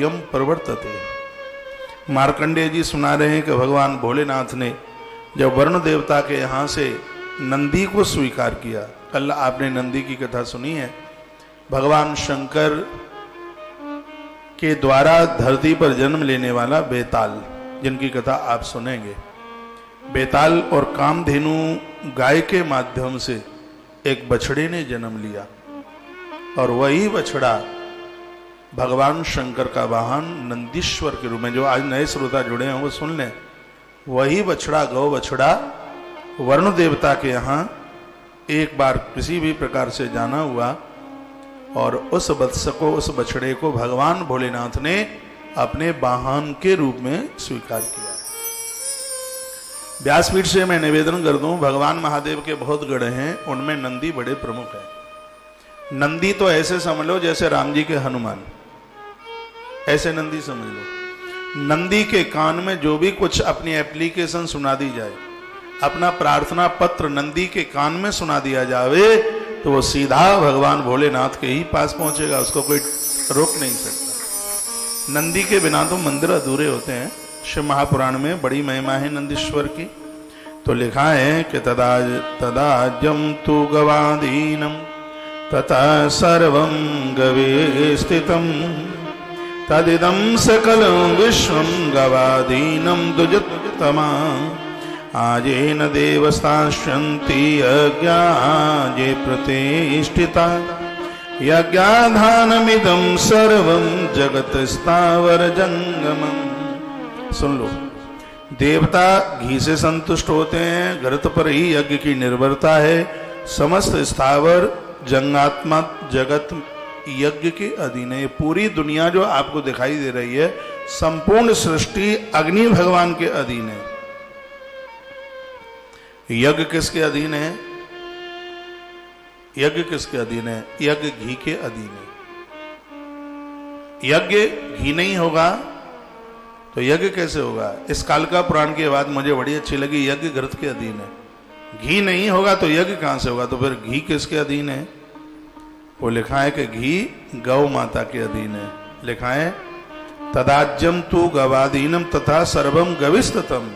यज्ञम प्रवर्तते। मार्कंडेय जी सुना रहे हैं कि भगवान भोलेनाथ ने जब वरुण देवता के यहाँ से नंदी को स्वीकार किया, कल आपने नंदी की कथा सुनी है, भगवान शंकर के द्वारा धरती पर जन्म लेने वाला बेताल, जिनकी कथा आप सुनेंगे। बेताल और कामधेनु गाय के माध्यम से एक बछड़े ने जन्म लिया और वही बछड़ा भगवान शंकर का वाहन नंदीश्वर के रूप में, जो आज नए श्रोता जुड़े हैं वो सुन लें, वही बछड़ा गौ बछड़ा वरुण देवता के यहाँ एक बार किसी भी प्रकार से जाना हुआ और उस वत्स को, उस बछड़े को भगवान भोलेनाथ ने अपने वाहन के रूप में स्वीकार किया है। व्यासपीठ से मैं निवेदन कर दूं, भगवान महादेव के बहुत गढ़ हैं, उनमें नंदी बड़े प्रमुख हैं। नंदी तो ऐसे समझ लो जैसे राम जी के हनुमान, ऐसे नंदी समझ लो। नंदी के कान में जो भी कुछ अपनी एप्लीकेशन सुना दी जाए, अपना प्रार्थना पत्र नंदी के कान में सुना दिया जावे, तो वो सीधा भगवान भोलेनाथ के ही पास पहुंचेगा, उसको कोई रोक नहीं सकता। नंदी के बिना तो मंदिर अधूरे होते हैं। शिव महापुराण में बड़ी महिमा है नंदीश्वर की। तो लिखा है कि तदाज्यम तु गवादीनम तथा सर्वं गवे स्थितम तदिदं सकलं विश्वं गवादीनं दुजतमा आजेन देवस्ताश्यन्ति यज्ञाजे प्रतिष्ठिता यज्ञाधानमिदं सर्वं जगत स्थावर जंगमम्। सुन लो, देवता घी से संतुष्ट होते हैं, घृत पर ही यज्ञ की निर्भरता है। समस्त स्थावर जंगात्मक जगत यज्ञ के अधीन है। पूरी दुनिया जो आपको दिखाई दे रही है, संपूर्ण सृष्टि अग्नि भगवान के अधीन है। यज्ञ किसके अधीन है? यज्ञ किसके अधीन है? यज्ञ घी के अधीन है। यज्ञ घी नहीं होगा तो यज्ञ कैसे होगा? इस कालिका पुराण की बात मुझे बड़ी अच्छी लगी, यज्ञ घृत के अधीन है। घी नहीं होगा तो यज्ञ कहां से होगा? तो फिर घी किसके अधीन है? वो लिखा है कि घी गौ माता के अधीन है। लिखा है तदाज्यम तु गवादीनम तथा सर्वम गविस्ततम।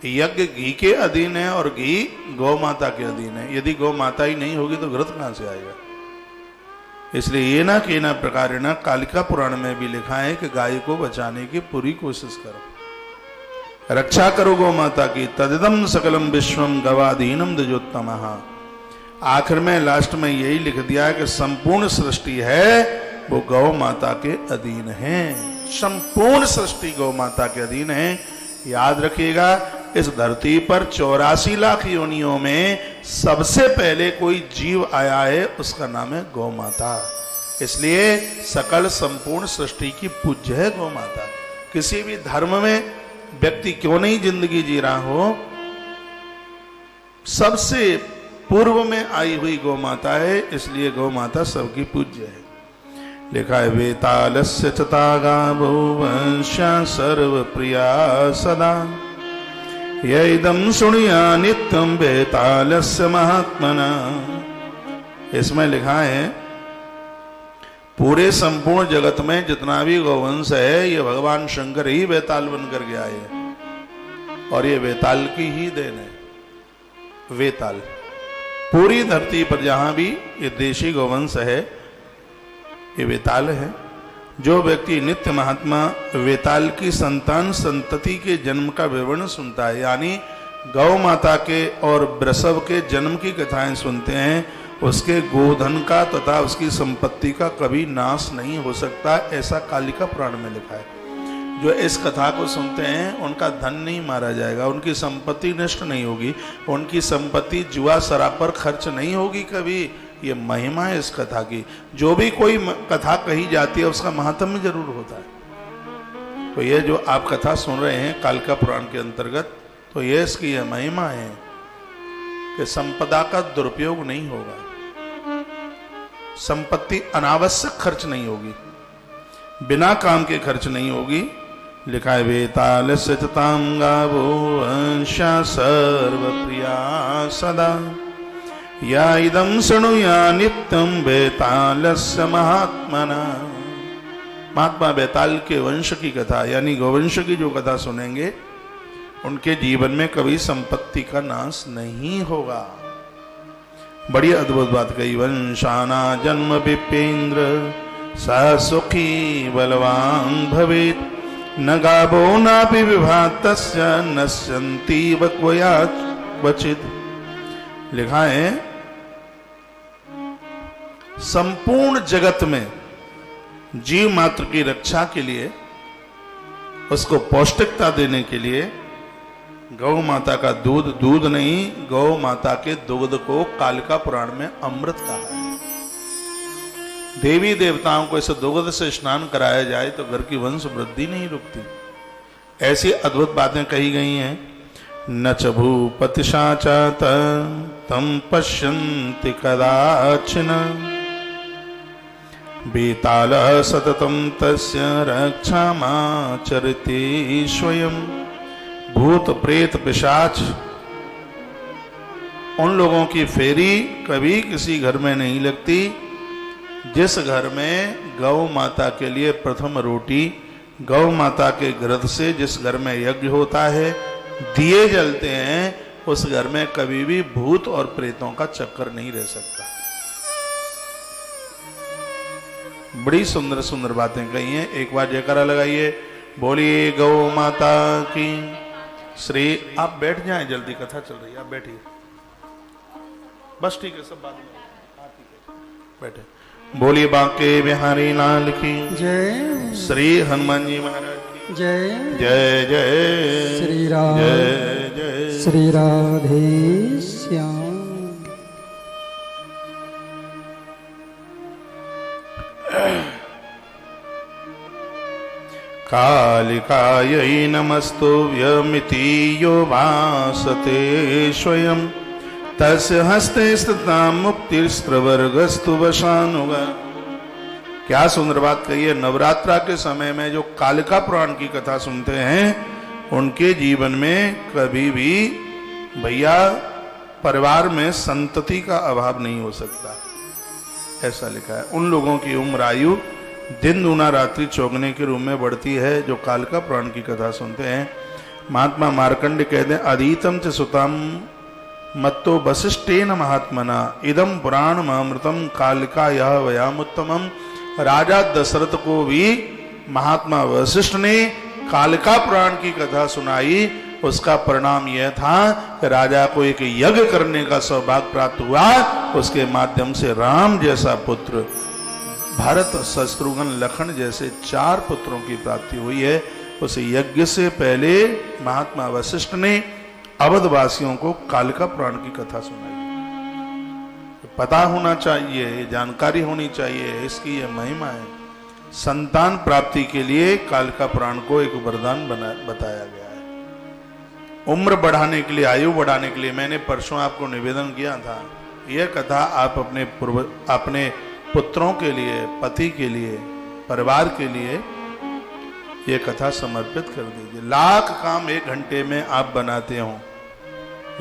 यज्ञ घी के अधीन है और घी गौ माता के अधीन है। यदि गौ माता ही नहीं होगी तो घृत कहां से आएगा? इसलिए ये ना कि ना प्रकार ना कालिका पुराण में भी लिखा है कि गाय को बचाने की पूरी कोशिश करो, रक्षा करो गौ माता की। तदिदम सकलम विश्वम गवादीनम द्विजोत्तमः। आखिर में लास्ट में यही लिख दिया है कि संपूर्ण सृष्टि है वो गौ माता के अधीन है। संपूर्ण सृष्टि गौ माता के अधीन है। याद रखिएगा, इस धरती पर 84 लाख योनियों में सबसे पहले कोई जीव आया है, उसका नाम है गौ माता। इसलिए सकल संपूर्ण सृष्टि की पूज्य है गौ माता। किसी भी धर्म में व्यक्ति क्यों नहीं जिंदगी जी रहा हो, सबसे पूर्व में आई हुई गौ माता है, इसलिए गौ माता सबकी पूज्य है। लिखा है वेतालस्य चतागा भुवंशा सर्व प्रिया सदा यदम सुनिया नित्यम वेतालस्य महात्मना। इसमें लिखा है पूरे संपूर्ण जगत में जितना भी गौवंश है, ये भगवान शंकर ही वेताल बनकर के आए हैं और ये वेताल की ही देन है। वेताल पूरी धरती पर जहां भी ये देशी गौवंश है, ये वेताल है। जो व्यक्ति नित्य महात्मा वेताल की संतान संतति के जन्म का विवरण सुनता है, यानी गौ माता के और वृषभ के जन्म की कथाएं सुनते हैं, उसके गोधन का तथा उसकी संपत्ति का कभी नाश नहीं हो सकता, ऐसा कालिका पुराण में लिखा है। जो इस कथा को सुनते हैं उनका धन नहीं मारा जाएगा, उनकी संपत्ति नष्ट नहीं होगी, उनकी संपत्ति जुआ शराब पर खर्च नहीं होगी कभी। ये महिमा है इस कथा की। जो भी कोई कथा कही जाती है उसका महात्म्य जरूर होता है। तो ये जो आप कथा सुन रहे हैं कालिका पुराण के अंतर्गत, तो ये इसकी यह महिमा है कि संपदा का दुरुपयोग नहीं होगा, संपत्ति अनावश्यक खर्च नहीं होगी, बिना काम के खर्च नहीं होगी। लिखा है वेतालस्य चतांगा भुवंशा सर्व प्रिया सदा या इदं शृणुया नित्यं वेतालस्य महात्मना। महात्मा बैताल के वंश की कथा यानी गौवंश की जो कथा सुनेंगे उनके जीवन में कभी संपत्ति का नाश नहीं होगा। बड़ी अद्भुत बात कही। वंशाना जन्म विपेंद्र स सुखी बलवान भवेत् न गावो नापि विभातस्य नश्यन्ति क्वचित्। लिखा है संपूर्ण जगत में जीव मात्र की रक्षा के लिए, उसको पौष्टिकता देने के लिए गौ माता का दूध, दूध नहीं गौ माता के दुग्ध को कालिका पुराण में अमृत कहा है। देवी देवताओं को इस दुग्ध से स्नान कराया जाए तो घर की वंश वृद्धि नहीं रुकती। ऐसी अद्भुत बातें कही गई हैं। न च भूपतिशाचा तम पश्यन्ति कदाचन बेताल सततम तस्य रक्षामाचरति स्वयं। भूत प्रेत पिशाच उन लोगों की फेरी कभी किसी घर में नहीं लगती जिस घर में गौ माता के लिए प्रथम रोटी, गौ माता के घृत से जिस घर में यज्ञ होता है, दिए जलते हैं, उस घर में कभी भी भूत और प्रेतों का चक्कर नहीं रह सकता। बड़ी सुंदर सुंदर बातें कही हैं। एक बार जयकारा लगाइए, बोलिए गौ माता की श्री। आप बैठ जाएं, जल्दी कथा चल रही है, आप बैठिए बस। ठीक है, सब बात में। हाँ ठीक है, बैठे। बोलिए बांके बिहारी लाल की जय। श्री हनुमान जी महाराज की जय। जय जय श्री राम जय जय श्री राधे श्याम। कालिकायै नमस्तुभ्यमिति यो भासते स्वयं तस्य हस्ते स्थिता मुक्तिस्त्रवर्गस्तु वशानुगा। क्या सुंदर बात कही है। नवरात्रा के समय में जो कालिका पुराण की कथा सुनते हैं उनके जीवन में कभी भी भैया परिवार में संतति का अभाव नहीं हो सकता, ऐसा लिखा है। उन लोगों की उम्र आयु दिन दूना रात्रि चौगने के रूप में बढ़ती है जो कालिका पुराण की कथा सुनते हैं। महात्मा मार्कंड कहते हैं अधीतम च सुतम मत्तो वसिष्ठेन महात्मना इदम पुराण अमृतम कालिका यह वयामुत्तमम। राजा दशरथ को भी महात्मा वशिष्ठ ने कालिका पुराण की कथा सुनाई। उसका परिणाम यह था कि राजा को एक यज्ञ करने का सौभाग्य प्राप्त हुआ। उसके माध्यम से राम जैसा पुत्र, भरत, शत्रुघ्न, लखन जैसे 4 पुत्रों की प्राप्ति हुई है। उस यज्ञ से पहले महात्मा वशिष्ठ ने अवधवासियों को कालिका पुराण की कथा सुनाई। पता होना चाहिए, जानकारी होनी चाहिए, इसकी यह महिमा है। संतान प्राप्ति के लिए कालिका पुराण को एक वरदान बताया गया है। उम्र बढ़ाने के लिए, आयु बढ़ाने के लिए मैंने परसों आपको निवेदन किया था, यह कथा आप अपने पुत्रों के लिए, पति के लिए, परिवार के लिए यह कथा समर्पित कर दीजिए। लाख काम 1 घंटे में आप बनाते हो,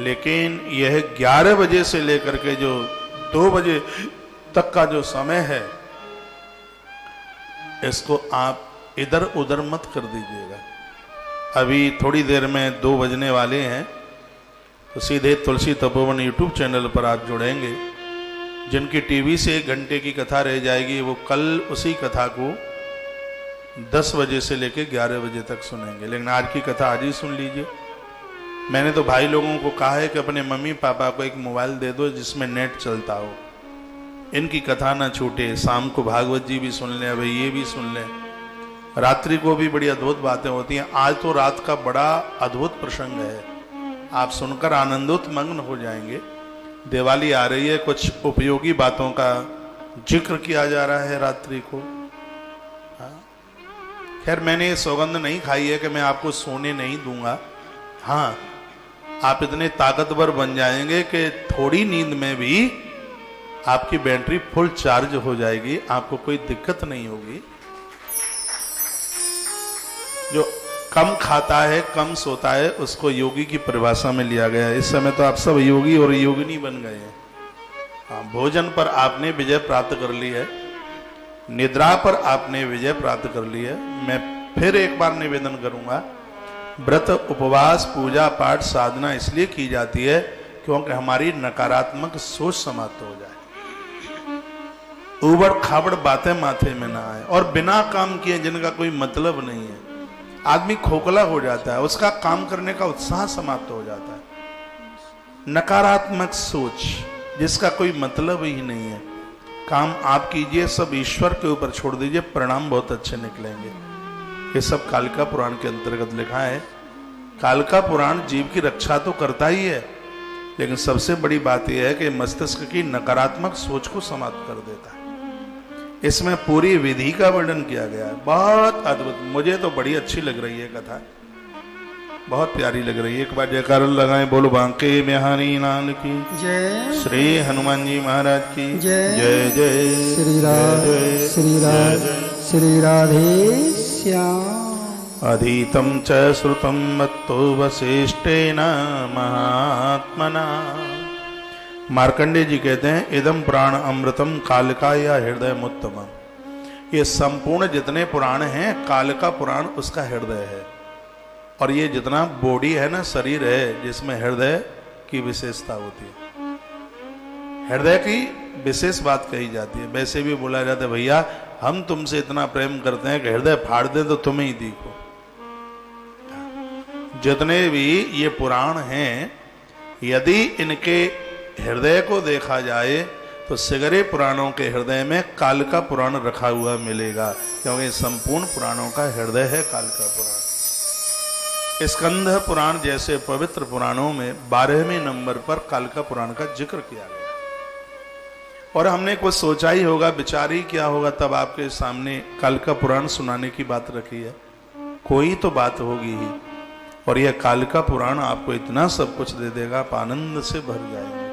लेकिन यह 11 बजे से लेकर के जो 2 बजे तक का जो समय है, इसको आप इधर उधर मत कर दीजिएगा। अभी थोड़ी देर में 2 बजने वाले हैं, तो सीधे तुलसी तपोवन यूट्यूब चैनल पर आप जुड़ेंगे। जिनकी टीवी से 1 घंटे की कथा रह जाएगी वो कल उसी कथा को 10 बजे से लेकर 11 बजे तक सुनेंगे, लेकिन आज की कथा आज ही सुन लीजिए। मैंने तो भाई लोगों को कहा है कि अपने मम्मी पापा को एक मोबाइल दे दो जिसमें नेट चलता हो, इनकी कथा ना छूटे। शाम को भागवत जी भी सुन लें, भाई ये भी सुन लें। रात्रि को भी बड़ी अद्भुत बातें होती हैं। आज तो रात का बड़ा अद्भुत प्रसंग है, आप सुनकर आनंदोत मग्न हो जाएंगे। दिवाली आ रही है, कुछ उपयोगी बातों का जिक्र किया जा रहा है रात्रि को। खैर मैंने ये सौगंध नहीं खाई है कि मैं आपको सोने नहीं दूंगा। हाँ, आप इतने ताकतवर बन जाएंगे कि थोड़ी नींद में भी आपकी बैटरी फुल चार्ज हो जाएगी, आपको कोई दिक्कत नहीं होगी। जो कम खाता है, कम सोता है, उसको योगी की परिभाषा में लिया गया है। इस समय तो आप सब योगी और योगिनी बन गए हैं। हाँ, भोजन पर आपने विजय प्राप्त कर ली है। निद्रा पर आपने विजय प्राप्त कर ली है। मैं फिर एक बार निवेदन करूंगा, व्रत उपवास पूजा पाठ साधना इसलिए की जाती है क्योंकि हमारी नकारात्मक सोच समाप्त हो जाए, उबड़ खाबड़ बातें माथे में ना आए, और बिना काम किए जिनका कोई मतलब नहीं है आदमी खोखला हो जाता है, उसका काम करने का उत्साह समाप्त हो जाता है। नकारात्मक सोच जिसका कोई मतलब ही नहीं है, काम आप कीजिए, सब ईश्वर के ऊपर छोड़ दीजिए, परिणाम बहुत अच्छे निकलेंगे। ये सब कालिका पुराण के अंतर्गत लिखा है। कालिका पुराण जीव की रक्षा तो करता ही है, लेकिन सबसे बड़ी बात यह है कि मस्तिष्क की नकारात्मक सोच को समाप्त कर देता है। इसमें पूरी विधि का वर्णन किया गया है, बहुत अद्भुत। मुझे तो बड़ी अच्छी लग रही है कथा, बहुत प्यारी लग रही है। एक बार जयकार लगाएं, बोलो बांके बिहारी लाल की जय। श्री हनुमान जी महाराज की जय। जय जय श्री राधे श्री राधे श्याम। अधीतं च श्रुतं मत्तो वसिष्ठेन महात्मना। मार्कंडेय जी कहते हैं, इदम पुराण अमृतम कालिका या हृदय मुत्तमम। ये संपूर्ण जितने पुराण हैं, कालिका पुराण उसका हृदय है। और ये जितना बॉडी है ना, शरीर है, जिसमें हृदय की विशेषता होती है, हृदय की विशेष बात कही जाती है। वैसे भी बोला जाता है, भैया हम तुमसे इतना प्रेम करते हैं कि हृदय फाड़ दे तो तुम्हें ही दिखो। जितने भी ये पुराण हैं, यदि इनके हृदय को देखा जाए तो सगरे पुराणों के हृदय में कालिका पुराण रखा हुआ मिलेगा, क्योंकि संपूर्ण पुराणों का हृदय है कालिका पुराण। स्कंद पुराण जैसे पवित्र पुराणों में 12वें नंबर पर कालिका पुराण का जिक्र किया गया। और हमने कुछ सोचा ही होगा, विचार ही क्या होगा, तब आपके सामने कालिका पुराण सुनाने की बात रखी है। कोई तो बात होगी ही। और यह कालिका पुराण आपको इतना सब कुछ दे देगा, आप आनंद से भर जाएंगे।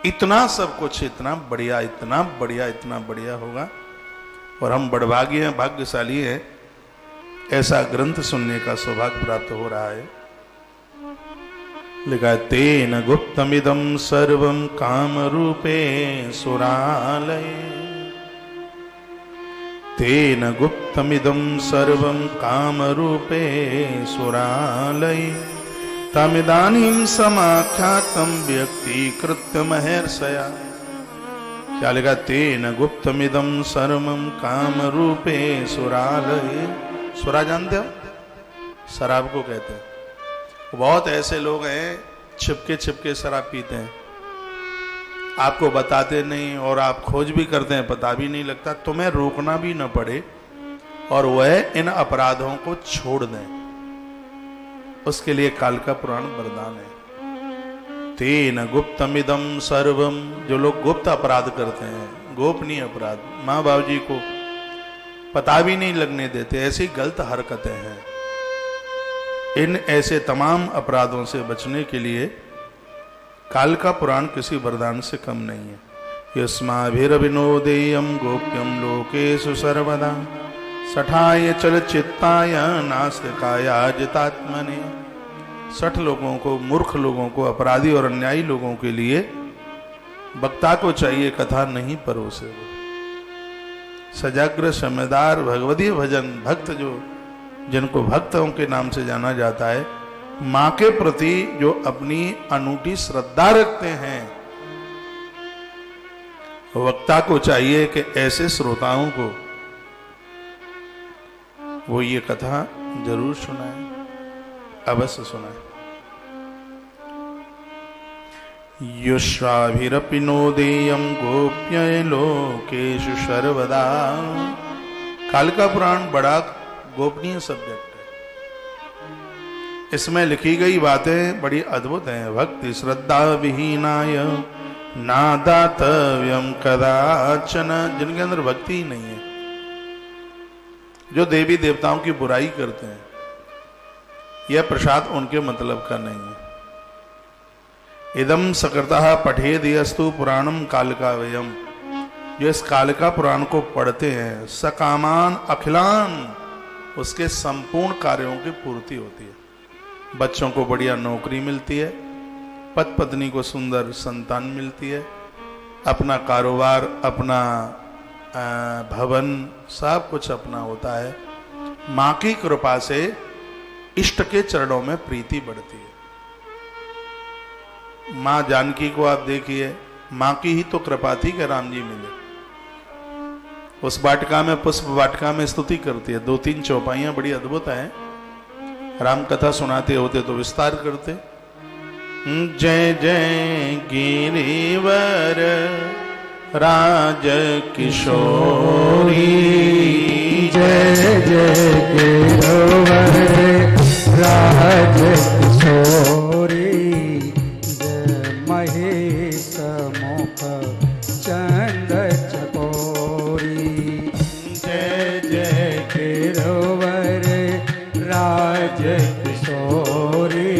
इतना सब कुछ, इतना बढ़िया, इतना बढ़िया, इतना बढ़िया होगा। और हम बड़भागी हैं, भाग्यशाली हैं, ऐसा ग्रंथ सुनने का सौभाग्य प्राप्त हो रहा है। लिखा है, तेन गुप्तमिदं सर्वं काम रूपे सुरालय। तेन गुप्तमिदं सर्वं काम रूपे सुरालय। तमिदानीं समाख्यातं व्यक्तीकृत्य महर्षया। क्या लिखा? तेन गुप्तमिदं सर्वं काम रूपे सुरालय। सुरा जानते हो? शराब को कहते हैं। बहुत ऐसे लोग हैं छिपके छिपके शराब पीते हैं, आपको बताते नहीं, और आप खोज भी करते हैं, पता भी नहीं लगता। तुम्हें रोकना भी न पड़े और वह इन अपराधों को छोड़ दें, उसके लिए कालिका पुराण वरदान है। तेन गुप्तमिदं सर्वम। जो लोग गुप्त अपराध करते हैं, गोपनीय अपराध, माँ बाप जी को पता भी नहीं लगने देते, ऐसी गलत हरकतें हैं, इन ऐसे तमाम अपराधों से बचने के लिए कालिका पुराण किसी वरदान से कम नहीं है। यस्माभिर्विनोदेयं गोप्यं लोकेषु सर्वदा सठाय चलचित्ताय नास्तिकाय जितात्मने। 60 लोगों को, मूर्ख लोगों को, अपराधी और अन्यायी लोगों के लिए वक्ता को चाहिए कथा नहीं परोसे। सजाग्र समझदार भगवदीय भजन भक्त, जो जिनको भक्तों के नाम से जाना जाता है, मां के प्रति जो अपनी अनूठी श्रद्धा रखते हैं, वक्ता को चाहिए कि ऐसे श्रोताओं को वो ये कथा जरूर सुनाए, अवश्य सुनाए। युष्वाभिरपि नोदेयं गोप्य लोकेषु सर्वदा। कालिका पुराण बड़ा गोपनीय सब्जेक्ट है। इसमें लिखी गई बातें बड़ी अद्भुत हैं। भक्ति श्रद्धा विहीनाय नादातव्यम कदाचन। जिनके अंदर भक्ति ही नहीं है, जो देवी देवताओं की बुराई करते हैं, यह प्रसाद उनके मतलब का नहीं है। इदम सकृतः पठेद यस्तु पुराणम कालिकावयम। जो इस कालिका पुराण को पढ़ते हैं, सकामान अखिलान, उसके संपूर्ण कार्यों की पूर्ति होती है। बच्चों को बढ़िया नौकरी मिलती है, पति पत्नी को सुंदर संतान मिलती है, अपना कारोबार, अपना भवन सब कुछ अपना होता है। माँ की कृपा से इष्ट के चरणों में प्रीति बढ़ती है। माँ जानकी को आप देखिए, माँ की ही तो कृपा थी कि राम जी मिले। उस वाटिका में, पुष्प वाटिका में स्तुति करती है। 2-3 चौपाइयां बड़ी अद्भुत हैं। राम कथा सुनाते होते तो विस्तार करते। जय जय गिरिवर राज किशोरी, जय जय गिरिवर राज किशोरी, जय महेश मुख चंद चकोरी, जय जय गिरिवर राज किशोरी,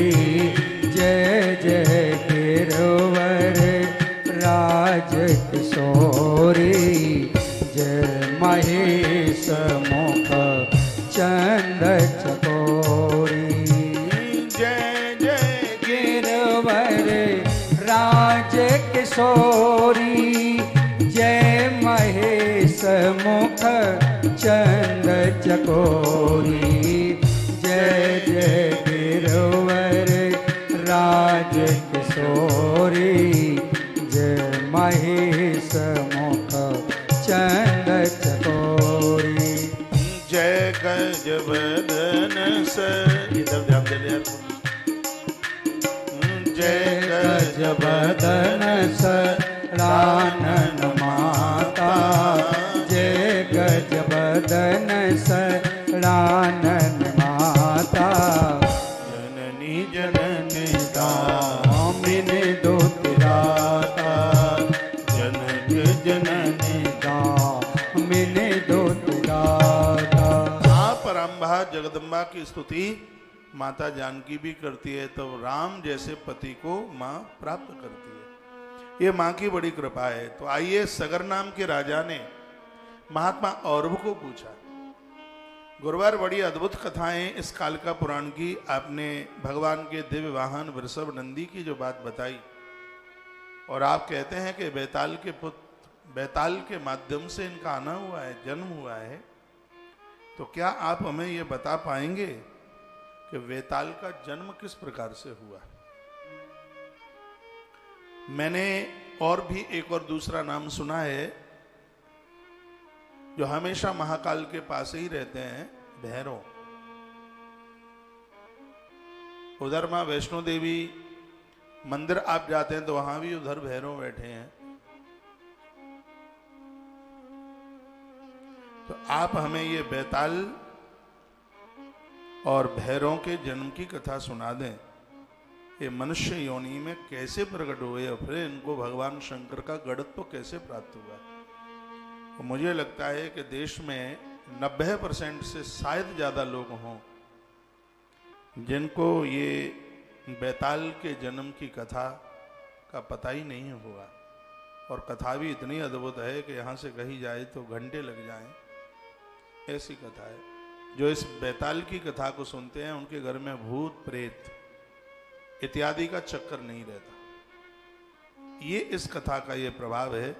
जय जय गिरिवर राज किशोरी, जय महेश मुख चंद चकोरी, जय जय गिरिवर राज किशोरी, जय महेश मुख चंद चकोरी, जय जय गिरिवर राज किशोरी, जय महेश मुख चंद चकोरी, जय गजबदन स, इधर ध्यान दे ले यार। जय गजबदन सरानन माता, जय गजबदन सरानन माता, जननी जननी दामिनी दुतिराता, जनक जननी दामिनी दुतिराता। आप रंभा जगदम्बा की स्तुति माता जानकी भी करती है, तो राम जैसे पति को माँ प्राप्त करती है। ये माँ की बड़ी कृपा है। तो आइए, सगर नाम के राजा ने महात्मा औरव को पूछा। गुरुवार बड़ी अद्भुत कथाएं इस कालिका पुराण की। आपने भगवान के दिव्य वाहन वृषभ नंदी की जो बात बताई, और आप कहते हैं कि बैताल के पुत्र, बैताल के माध्यम से इनका आना हुआ है, जन्म हुआ है। तो क्या आप हमें ये बता पाएंगे कि बैताल का जन्म किस प्रकार से हुआ? मैंने और भी एक और दूसरा नाम सुना है जो हमेशा महाकाल के पास ही रहते हैं, भैरव। उधर मां वैष्णो देवी मंदिर आप जाते हैं तो वहां भी उधर भैरव बैठे हैं। तो आप हमें ये बैताल और भैरव के जन्म की कथा सुना दें। ये मनुष्य योनि में कैसे प्रकट हुए और फिर इनको भगवान शंकर का गढ़त्व कैसे प्राप्त हुआ? तो मुझे लगता है कि देश में 90% से शायद ज़्यादा लोग हों जिनको ये बैताल के जन्म की कथा का पता ही नहीं हुआ। और कथा भी इतनी अद्भुत है कि यहाँ से कही जाए तो घंटे लग जाएं, ऐसी कथा है। जो इस बैताल की कथा को सुनते हैं उनके घर में भूत प्रेत इत्यादि का चक्कर नहीं रहता। ये इस कथा का ये प्रभाव है।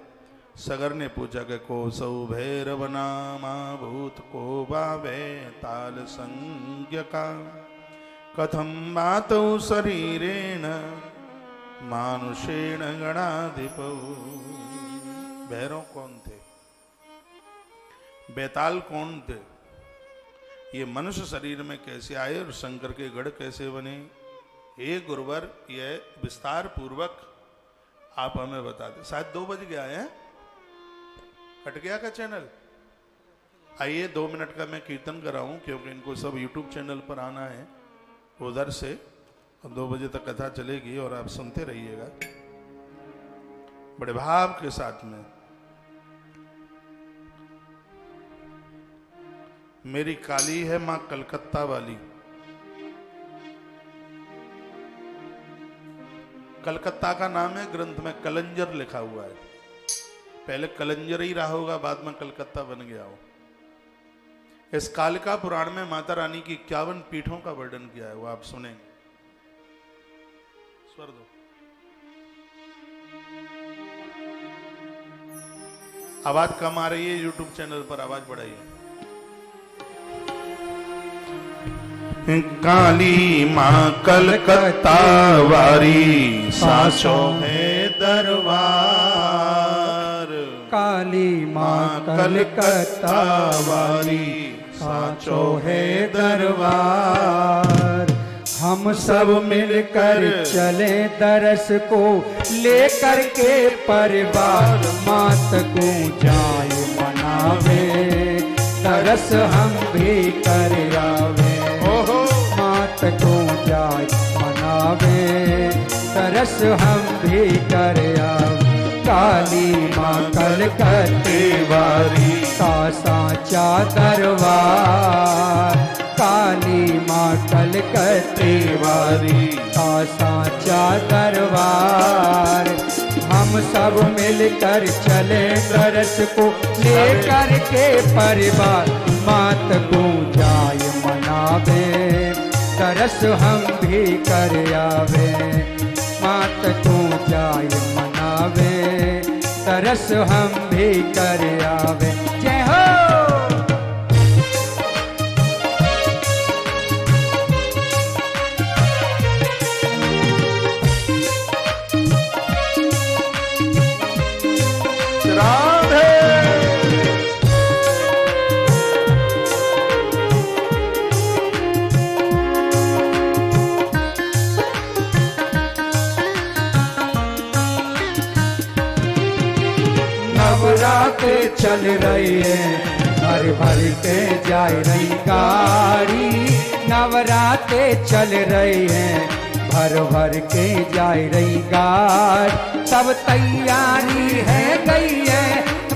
सगर ने पूछा कि को सौ भैरव नामा भूत को बावे ताल संज्ञ का, कथम मातौ शरीरेण मानुषेण गणाधिपौ। भैरव कौन थे? बैताल कौन थे? ये मनुष्य शरीर में कैसे आए और शंकर के गढ़ कैसे बने? हे गुरुवर, यह विस्तार पूर्वक आप हमें बता दें। शायद 2 बज गया है, कट गया का चैनल। आइए 2 मिनट का मैं कीर्तन कराऊं, क्योंकि इनको सब यूट्यूब चैनल पर आना है उधर से। 2 बजे तक कथा चलेगी और आप सुनते रहिएगा बड़े भाव के साथ में। मेरी काली है मां कलकत्ता वाली। कलकत्ता का नाम है, ग्रंथ में कलंजर लिखा हुआ है। पहले कलंजर ही रहा होगा, बाद में कलकत्ता बन गया हो। इस कालिका पुराण में माता रानी की 51 पीठों का वर्णन किया है, वो आप सुनेंगे। स्वर दो। आवाज कम आ रही है यूट्यूब चैनल पर, आवाज बढ़ाइए। काली माँ कलकत्ता वारी साचो है दरबार। काली माँ कलकत्ता वारी साचो है दरबार। हम सब मिलकर चले दरस को लेकर के परिवार। मात को जाए मनावे दरस हम भी कर आवे। मात को जाए मनावे दरस हम भी कर आवे। काली माँ कलकत्ते वारी का साचा दरबार। काली माँ कलकत्ते वारी का साचा दरबार। हम सब मिलकर चले दरस को लेकर के परिवार। मात को जाए मनावे दरस हम भी कर आवे। मात को जाए मनावे दरस हम भी कर आवे। जय हो। नवरात्रे चल रही है भर भर के जाए रही गाड़ी। नवरात्रे चल रही है भर भर के जाए रही गाड़ी। सब तैयारी है गई है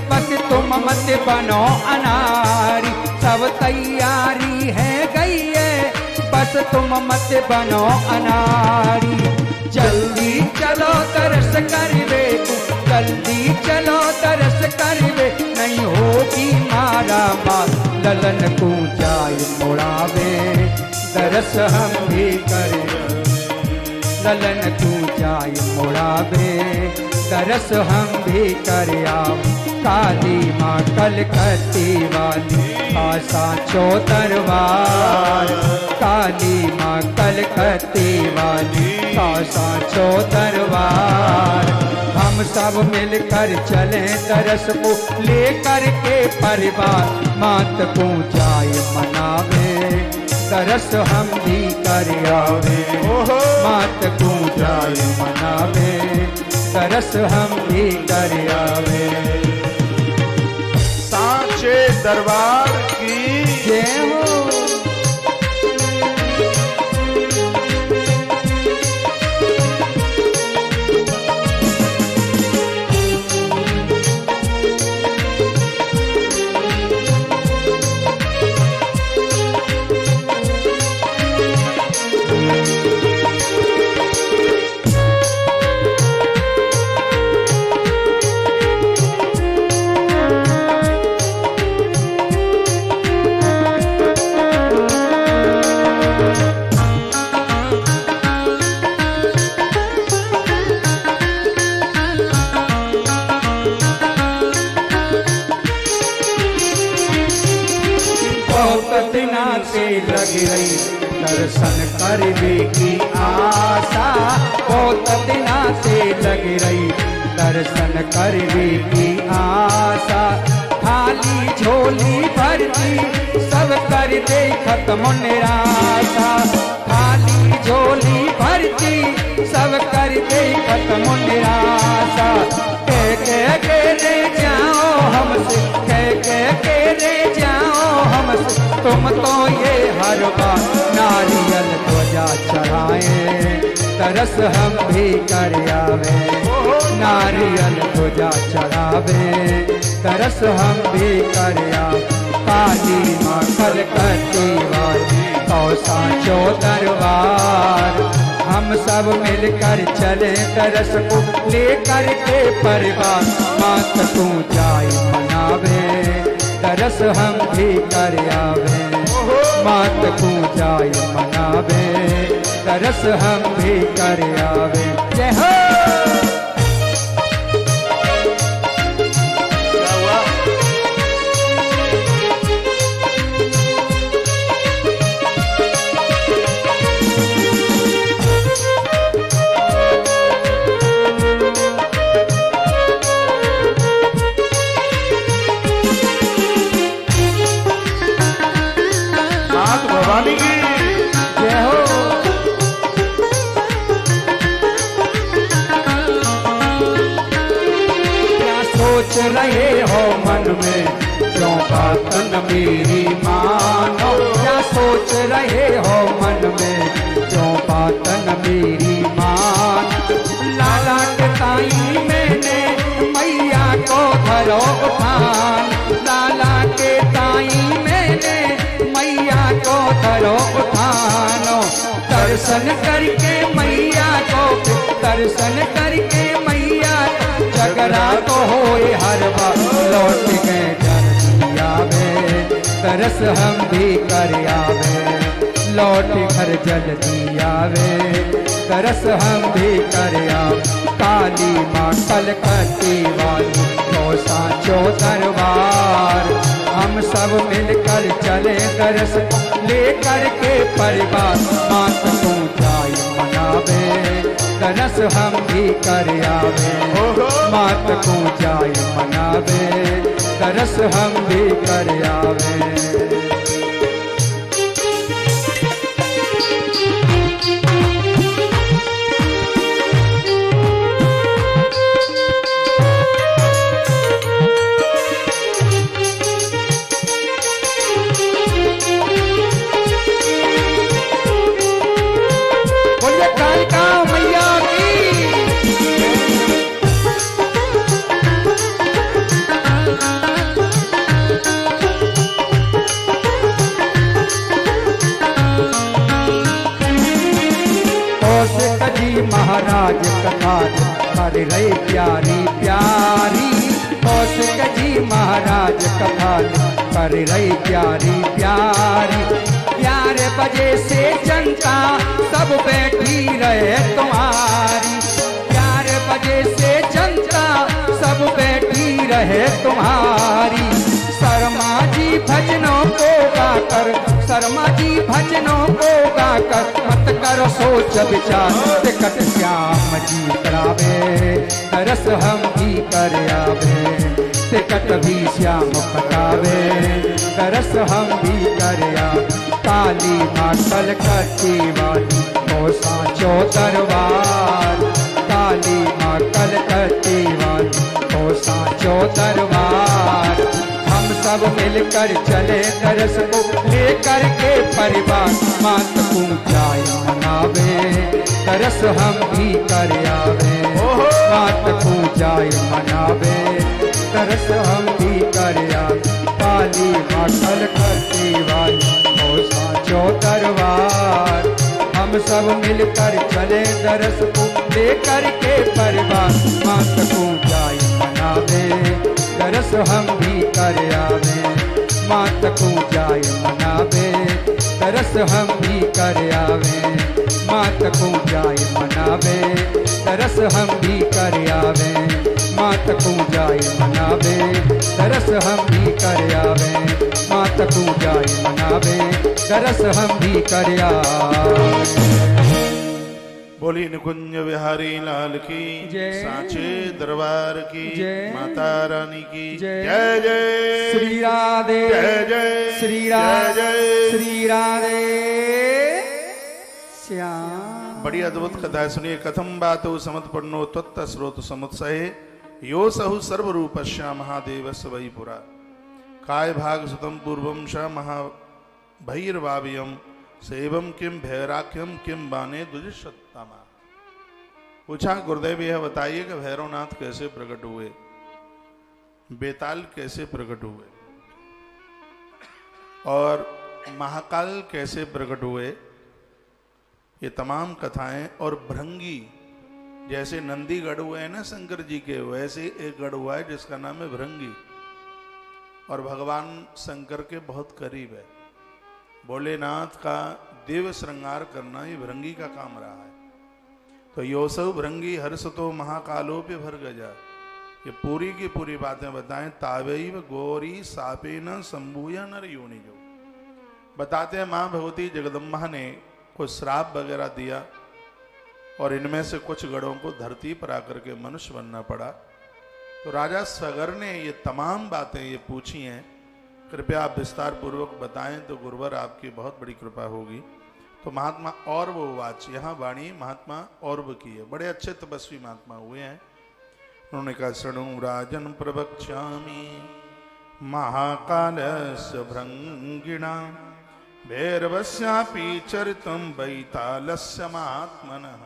बस तुम मत बनो अनारी। सब तैयारी है गई है बस तुम मत बनो अनारी। जल्दी चलो दरस करवे, जल्दी चलो दरस करवे। नहीं होगी मारा माँ ललन को जाए मुड़ावे दरस हम भी करे। ललन को जाए मुड़ावे दरस हम भी करे। काली माँ कलकत्ते वाली का साचो दरबार। काली माँ कलकत्ते वाली का साचो दरबार। हम सब मिलकर चले दरस को लेकर के परिवार। मात को जाए मनावे दरस हम भी कर आवे। मात को जाए मनावे दरस हम भी कर आवे। साचे दरबार की जय हो। लग रही दर्शन करने की आशा। बहुत दिना से लग रही दर्शन करने की आशा। खाली झोली भरती सब कर दे खत्म निराशा। खाली झोली भरती सब कर दे खत्म निराशा। कह के ले जाओ हमसे, कह के ले जाओ हमसे। तुम तो ये हर बार नारियल ध्वजा चढ़ाए तरस हम भी कर आवे। नारियल ध्वजा चढ़ावे तरस हम भी कर आवे। काली माँ कलकत्ते वाली तो साचो दरबार। हम सब मिलकर चले तरस को लेकर के परिवार। मात को जाए मनावे तरस हम भी कर आवे। मात को जाए मनावे तरस हम भी कर आवे। जय हो। क्या हुआ? भवानी की जय हो। क्या सोच रहे हो मन में, क्यों बात न मेरी मानो। क्या सोच रहे हो मन में, क्यों बात न मेरी मान। लाला के ताई मैंने मैया को धरो उठान। लाला के ताई मैंने मैया को धरो उठानो। दर्शन करके मैया को, दर्शन करके मैया को, झगड़ा तो होए हर बार। लौट गए जल्दी आवे, तरस हम भी कर आवे। लौट घर जल्दी आवे, तरस हम भी कर आवे। काली माँ कलकत्ते वाली तो सांचो दरबार। हम सब मिलकर चले दरस लेकर के परिवार। मात को जाय मनावे, दरस हम भी कर आवे। मात को जाय मनावे, दरस हम भी कर आवे। महाराज कथा कर रहे प्यारी प्यारी। कौशिक जी महाराज कथा कर रहे प्यारी प्यारी। 11 बजे से जनता सब बैठी रहे तुम्हारी। 11 बजे से जनता सब बैठी रहे तुम्हारी। शर्मा जी भजनों को गाकर, शर्मा जी भजनों को गाकर, मत करो सोच विचार। टिकट श्याम जी करावे, तरस हम भी कर आवे। टिकट भी श्याम कटावे, तरस हम भी कर आवे। काली माँ कलकत्ते वाली तो सांचो दरबार। काली माँ कलकत्ते वाली तो सांचो दरबार। हम सब मिलकर चले दरस को लेकर के परिवार। मात को जाय मनावे, तरस हम भी कर आवे। मात को जाय मनावे, तरस हम भी कर आवे। काली माँ कलकत्ते वाली तो सांचो दरबार। हम सब मिलकर चले दरस को लेकर के परिवार। मात को जाय मनावे, तरस हम भी कर आवे। मात को जाय मनावे, तरस हम भी कर आवे। मात को जाय मनावे, तरस हम भी कर आवे। मात को जाय मनावे, तरस हम भी कर आवे। मात को जाय मनावे, तरस हम भी कर आवे। बोली निकुंज बिहारी लाल की जय। सांचे दरबार की जय। माता रानी की जय। जय जय श्री राधे, जय जय श्री राधे, जय जय। श्री राधे श्याम। बड़ी अद्भुत कथा है, सुनिए। कथम बातो समत्पन्नो त्वत्त स्रोत समुत्सहे यो सहु सर्वरूपस्या महादेवस्य वै पुरा। काय भाग सुतम पूर्वम श महाभैरवाव्यम सेवम किम भैराक्यम किम बाने दुजिशत्तमा। पूछा गुरुदेव यह बताइए कि भैरवनाथ कैसे प्रकट हुए, बेताल कैसे प्रकट हुए और महाकाल कैसे प्रकट हुए। ये तमाम कथाएं और भृंगी, जैसे नंदी गढ़ हुए हैं ना शंकर जी के, वैसे एक गढ़ हुआ है जिसका नाम है भृंगी और भगवान शंकर के बहुत करीब है। भोलेनाथ का देव श्रृंगार करना ये भृंगी का काम रहा है। तो योसव भृंगी हर्षतो महाकालो पे भर गजा, ये पूरी की पूरी बातें बताएं। तावैव गौरी सापेन संभूया नर योनि। जो बताते हैं माँ भगवती जगदम्बा ने कुछ श्राप वगैरह दिया और इनमें से कुछ गढ़ों को धरती पर आकर के मनुष्य बनना पड़ा। तो राजा सगर ने ये तमाम बातें ये पूछी हैं। कृपया आप विस्तार पूर्वक बताएं तो गुरुवर आपकी बहुत बड़ी कृपा होगी। तो महात्मा औरव वाच, यहाँ वाणी महात्मा औरव की है, बड़े अच्छे तपस्वी महात्मा हुए हैं। उन्होंने कहा शृणु राजन प्रवक्ष्यामि महाकालस्य भृंगिणा भैरवस्यापि चरितं वैतालस्य महात्मनः।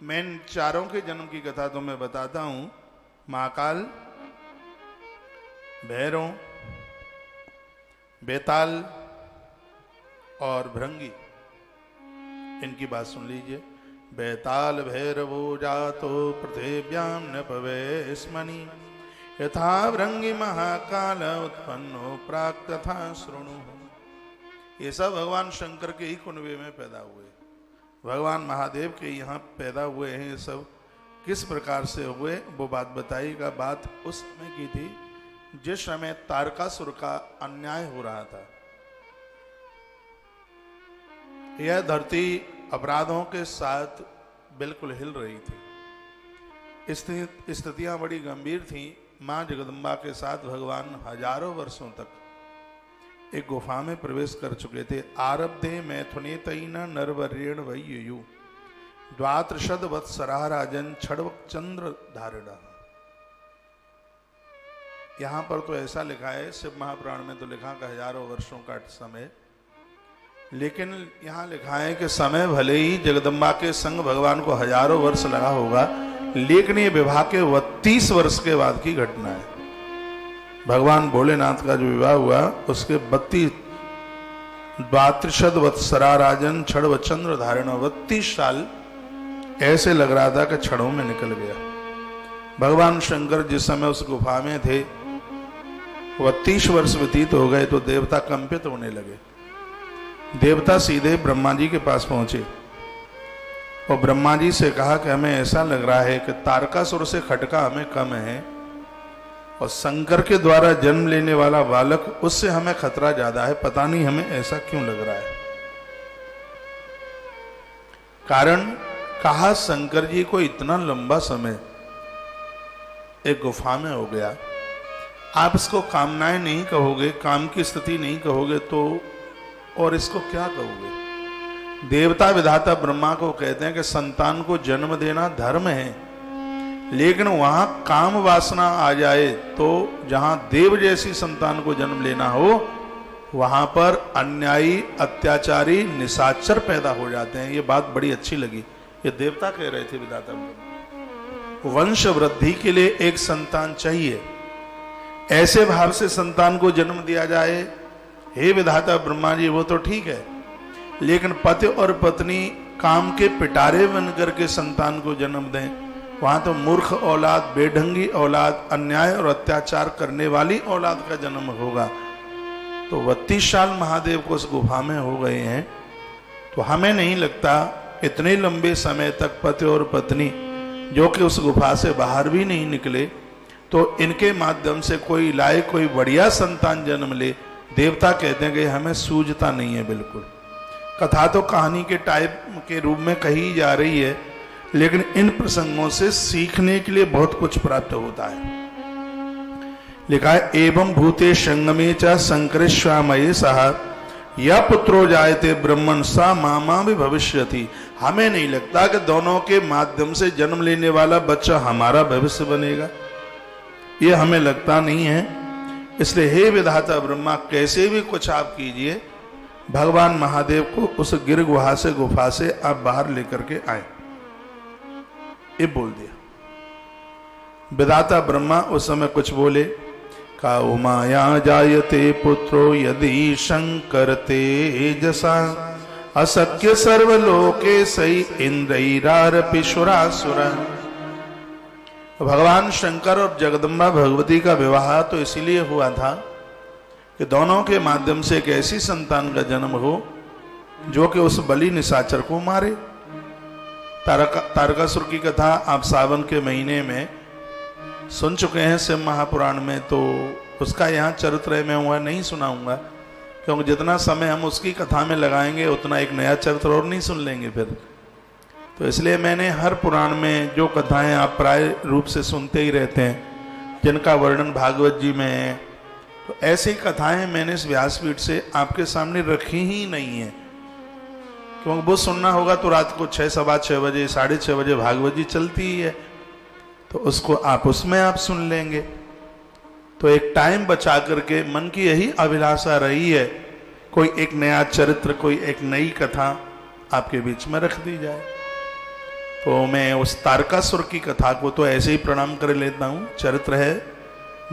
मैं इन चारों के जन्म की कथा तो मैं बताता हूं। महाकाल, भैरव, बेताल और भृंगी, इनकी बात सुन लीजिए। बेताल भैरवो जातो पृथिव्यां नपवेस्मनि यथा भृंगी महाकाल उत्पन्नो प्राक तथा शृणु। ये सब भगवान शंकर के ही कुनबे में पैदा हुए, भगवान महादेव के यहाँ पैदा हुए हैं। ये सब किस प्रकार से हुए वो बात बताइएगा। बात उस समय की थी जिस समय तारकासुर का अन्याय हो रहा था। यह धरती अपराधों के साथ बिल्कुल हिल रही थी। स्थितियां बड़ी गंभीर थी। मां जगदम्बा के साथ भगवान हजारों वर्षों तक एक गुफा में प्रवेश कर चुके थे। आरब्धे मैथुने तैन नरवर्येण वैयु द्वात्रिशद वत्सरा राजन छड़वक चंद्र धारणा। यहां पर तो ऐसा लिखा है, शिव महापुराण में तो लिखा कि हजारों वर्षों का समय, लेकिन यहां लिखा है कि समय भले ही जगदम्बा के संग भगवान को हजारों वर्ष लगा होगा, लेकिन ये विवाह के 32 वर्ष के बाद की घटना है। भगवान भोलेनाथ का जो विवाह हुआ उसके 32 द्वात्रिशद वत्सरा राजन छड़ चंद्र धारण, 32 साल ऐसे लग रहा था कि छड़ों में निकल गया। भगवान शंकर जिस समय उस गुफा में थे 32 वर्ष व्यतीत हो गए तो देवता कंपित होने लगे। देवता सीधे ब्रह्मा जी के पास पहुंचे और ब्रह्मा जी से कहा कि हमें ऐसा लग रहा है कि तारकासुर से खटका हमें कम है और शंकर के द्वारा जन्म लेने वाला बालक उससे हमें खतरा ज्यादा है। पता नहीं हमें ऐसा क्यों लग रहा है। कारण कहा शंकर जी को इतना लंबा समय एक गुफा में हो गया, आप इसको कामनाएं नहीं कहोगे, काम की स्थिति नहीं कहोगे तो और इसको क्या कहोगे। देवता विधाता ब्रह्मा को कहते हैं कि संतान को जन्म देना धर्म है, लेकिन वहां काम वासना आ जाए तो जहां देव जैसी संतान को जन्म लेना हो वहां पर अन्यायी अत्याचारी निशाचर पैदा हो जाते हैं। ये बात बड़ी अच्छी लगी। ये देवता कह रहे थे विधाता ब्रह्मा। वंश वृद्धि के लिए एक संतान चाहिए, ऐसे भाव से संतान को जन्म दिया जाए। हे विधाता ब्रह्मा जी, वो तो ठीक है, लेकिन पति और पत्नी काम के पिटारे बनकर के संतान को जन्म दें, वहां तो मूर्ख औलाद, बेढंगी औलाद, अन्याय और अत्याचार करने वाली औलाद का जन्म होगा। तो 32 साल महादेव को उस गुफा में हो गए हैं, तो हमें नहीं लगता इतने लंबे समय तक पति और पत्नी जो कि उस गुफा से बाहर भी नहीं निकले, तो इनके माध्यम से कोई लाए, कोई बढ़िया संतान जन्म ले। देवता कहते हैं कि हमें सूझता नहीं है बिल्कुल। कथा तो कहानी के टाइप के रूप में कही जा रही है, लेकिन इन प्रसंगों से सीखने के लिए बहुत कुछ प्राप्त होता है। लिखा है एवं भूते संगमे च संकरिष्यामये सहा या पुत्रो जायते ब्रह्मण सा मामा भी भविष्यति। हमें नहीं लगता कि दोनों के माध्यम से जन्म लेने वाला बच्चा हमारा भविष्य बनेगा, ये हमें लगता नहीं है। इसलिए हे विधाता ब्रह्मा, कैसे भी कुछ आप कीजिए, भगवान महादेव को उस गिर गुहा से, गुफा से आप बाहर लेकर के आए। ये बोल दिया। विधाता ब्रह्मा उस समय कुछ बोले, का उमाया जायते पुत्रो यदि शंकर तेजसा अशक्य सर्वलोके सही इंद्रैरारपिशुरासुरा। भगवान शंकर और जगदम्बा भगवती का विवाह तो इसीलिए हुआ था कि दोनों के माध्यम से एक ऐसी संतान का जन्म हो जो कि उस बलि निशाचर को मारे। तारकासुर की कथा आप सावन के महीने में सुन चुके हैं शिव महापुराण में, तो उसका यहाँ चरित्र मैं हुआ नहीं सुनाऊंगा, क्योंकि जितना समय हम उसकी कथा में लगाएंगे उतना एक नया चरित्र और नहीं सुन लेंगे फिर। तो इसलिए मैंने हर पुराण में जो कथाएं आप प्राय रूप से सुनते ही रहते हैं, जिनका वर्णन भागवत जी में है, तो ऐसी कथाएं मैंने इस व्यासपीठ से आपके सामने रखी ही नहीं है, क्योंकि वो सुनना होगा तो रात को 6, सवा 6 बजे, 6:30 बजे भागवत जी चलती ही है, तो उसको आप उसमें आप सुन लेंगे। तो एक टाइम बचा करके मन की यही अभिलाषा रही है, कोई एक नया चरित्र, कोई एक नई कथा आपके बीच में रख दी जाए। तो मैं उस तारकासुर की कथा को तो ऐसे ही प्रणाम कर लेता हूँ। चरित्र है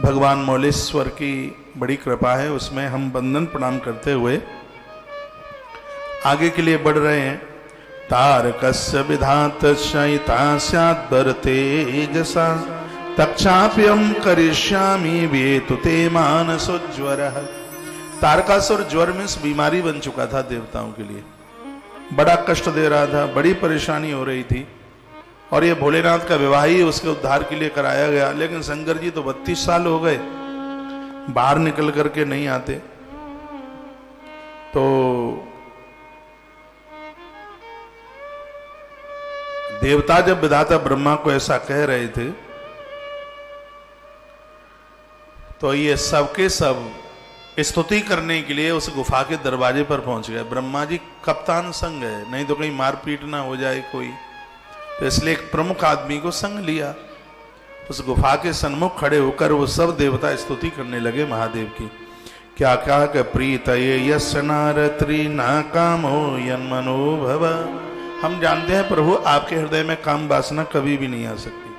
भगवान मौलेश्वर की बड़ी कृपा है, उसमें हम वंदन प्रणाम करते हुए आगे के लिए बढ़ रहे हैं। तारकस्य विधात शयिता स्याद् तेजसा तक्षाप्यम करिष्यामि वेतु ते मानसोज्वरः। तारकासुर ज्वर में बीमारी बन चुका था देवताओं के लिए, बड़ा कष्ट दे रहा था, बड़ी परेशानी हो रही थी, और ये भोलेनाथ का विवाह ही उसके उद्धार के लिए कराया गया। लेकिन शंकर जी तो 32 साल हो गए, बाहर निकल करके नहीं आते। तो देवता जब विधाता ब्रह्मा को ऐसा कह रहे थे, तो ये सबके सब स्तुति करने के लिए उस गुफा के दरवाजे पर पहुंच गए। ब्रह्मा जी कप्तान संग है, नहीं तो कहीं मारपीट ना हो जाए कोई, तो इसलिए एक प्रमुख आदमी को संग लिया। उस गुफा के सन्मुख खड़े होकर वो सब देवता स्तुति करने लगे महादेव की। क्या क्या कि प्रीत ये यस्य नारत्री ना कामो यन्मनो भव। हम जानते हैं प्रभु आपके हृदय में काम वासना कभी भी नहीं आ सकती।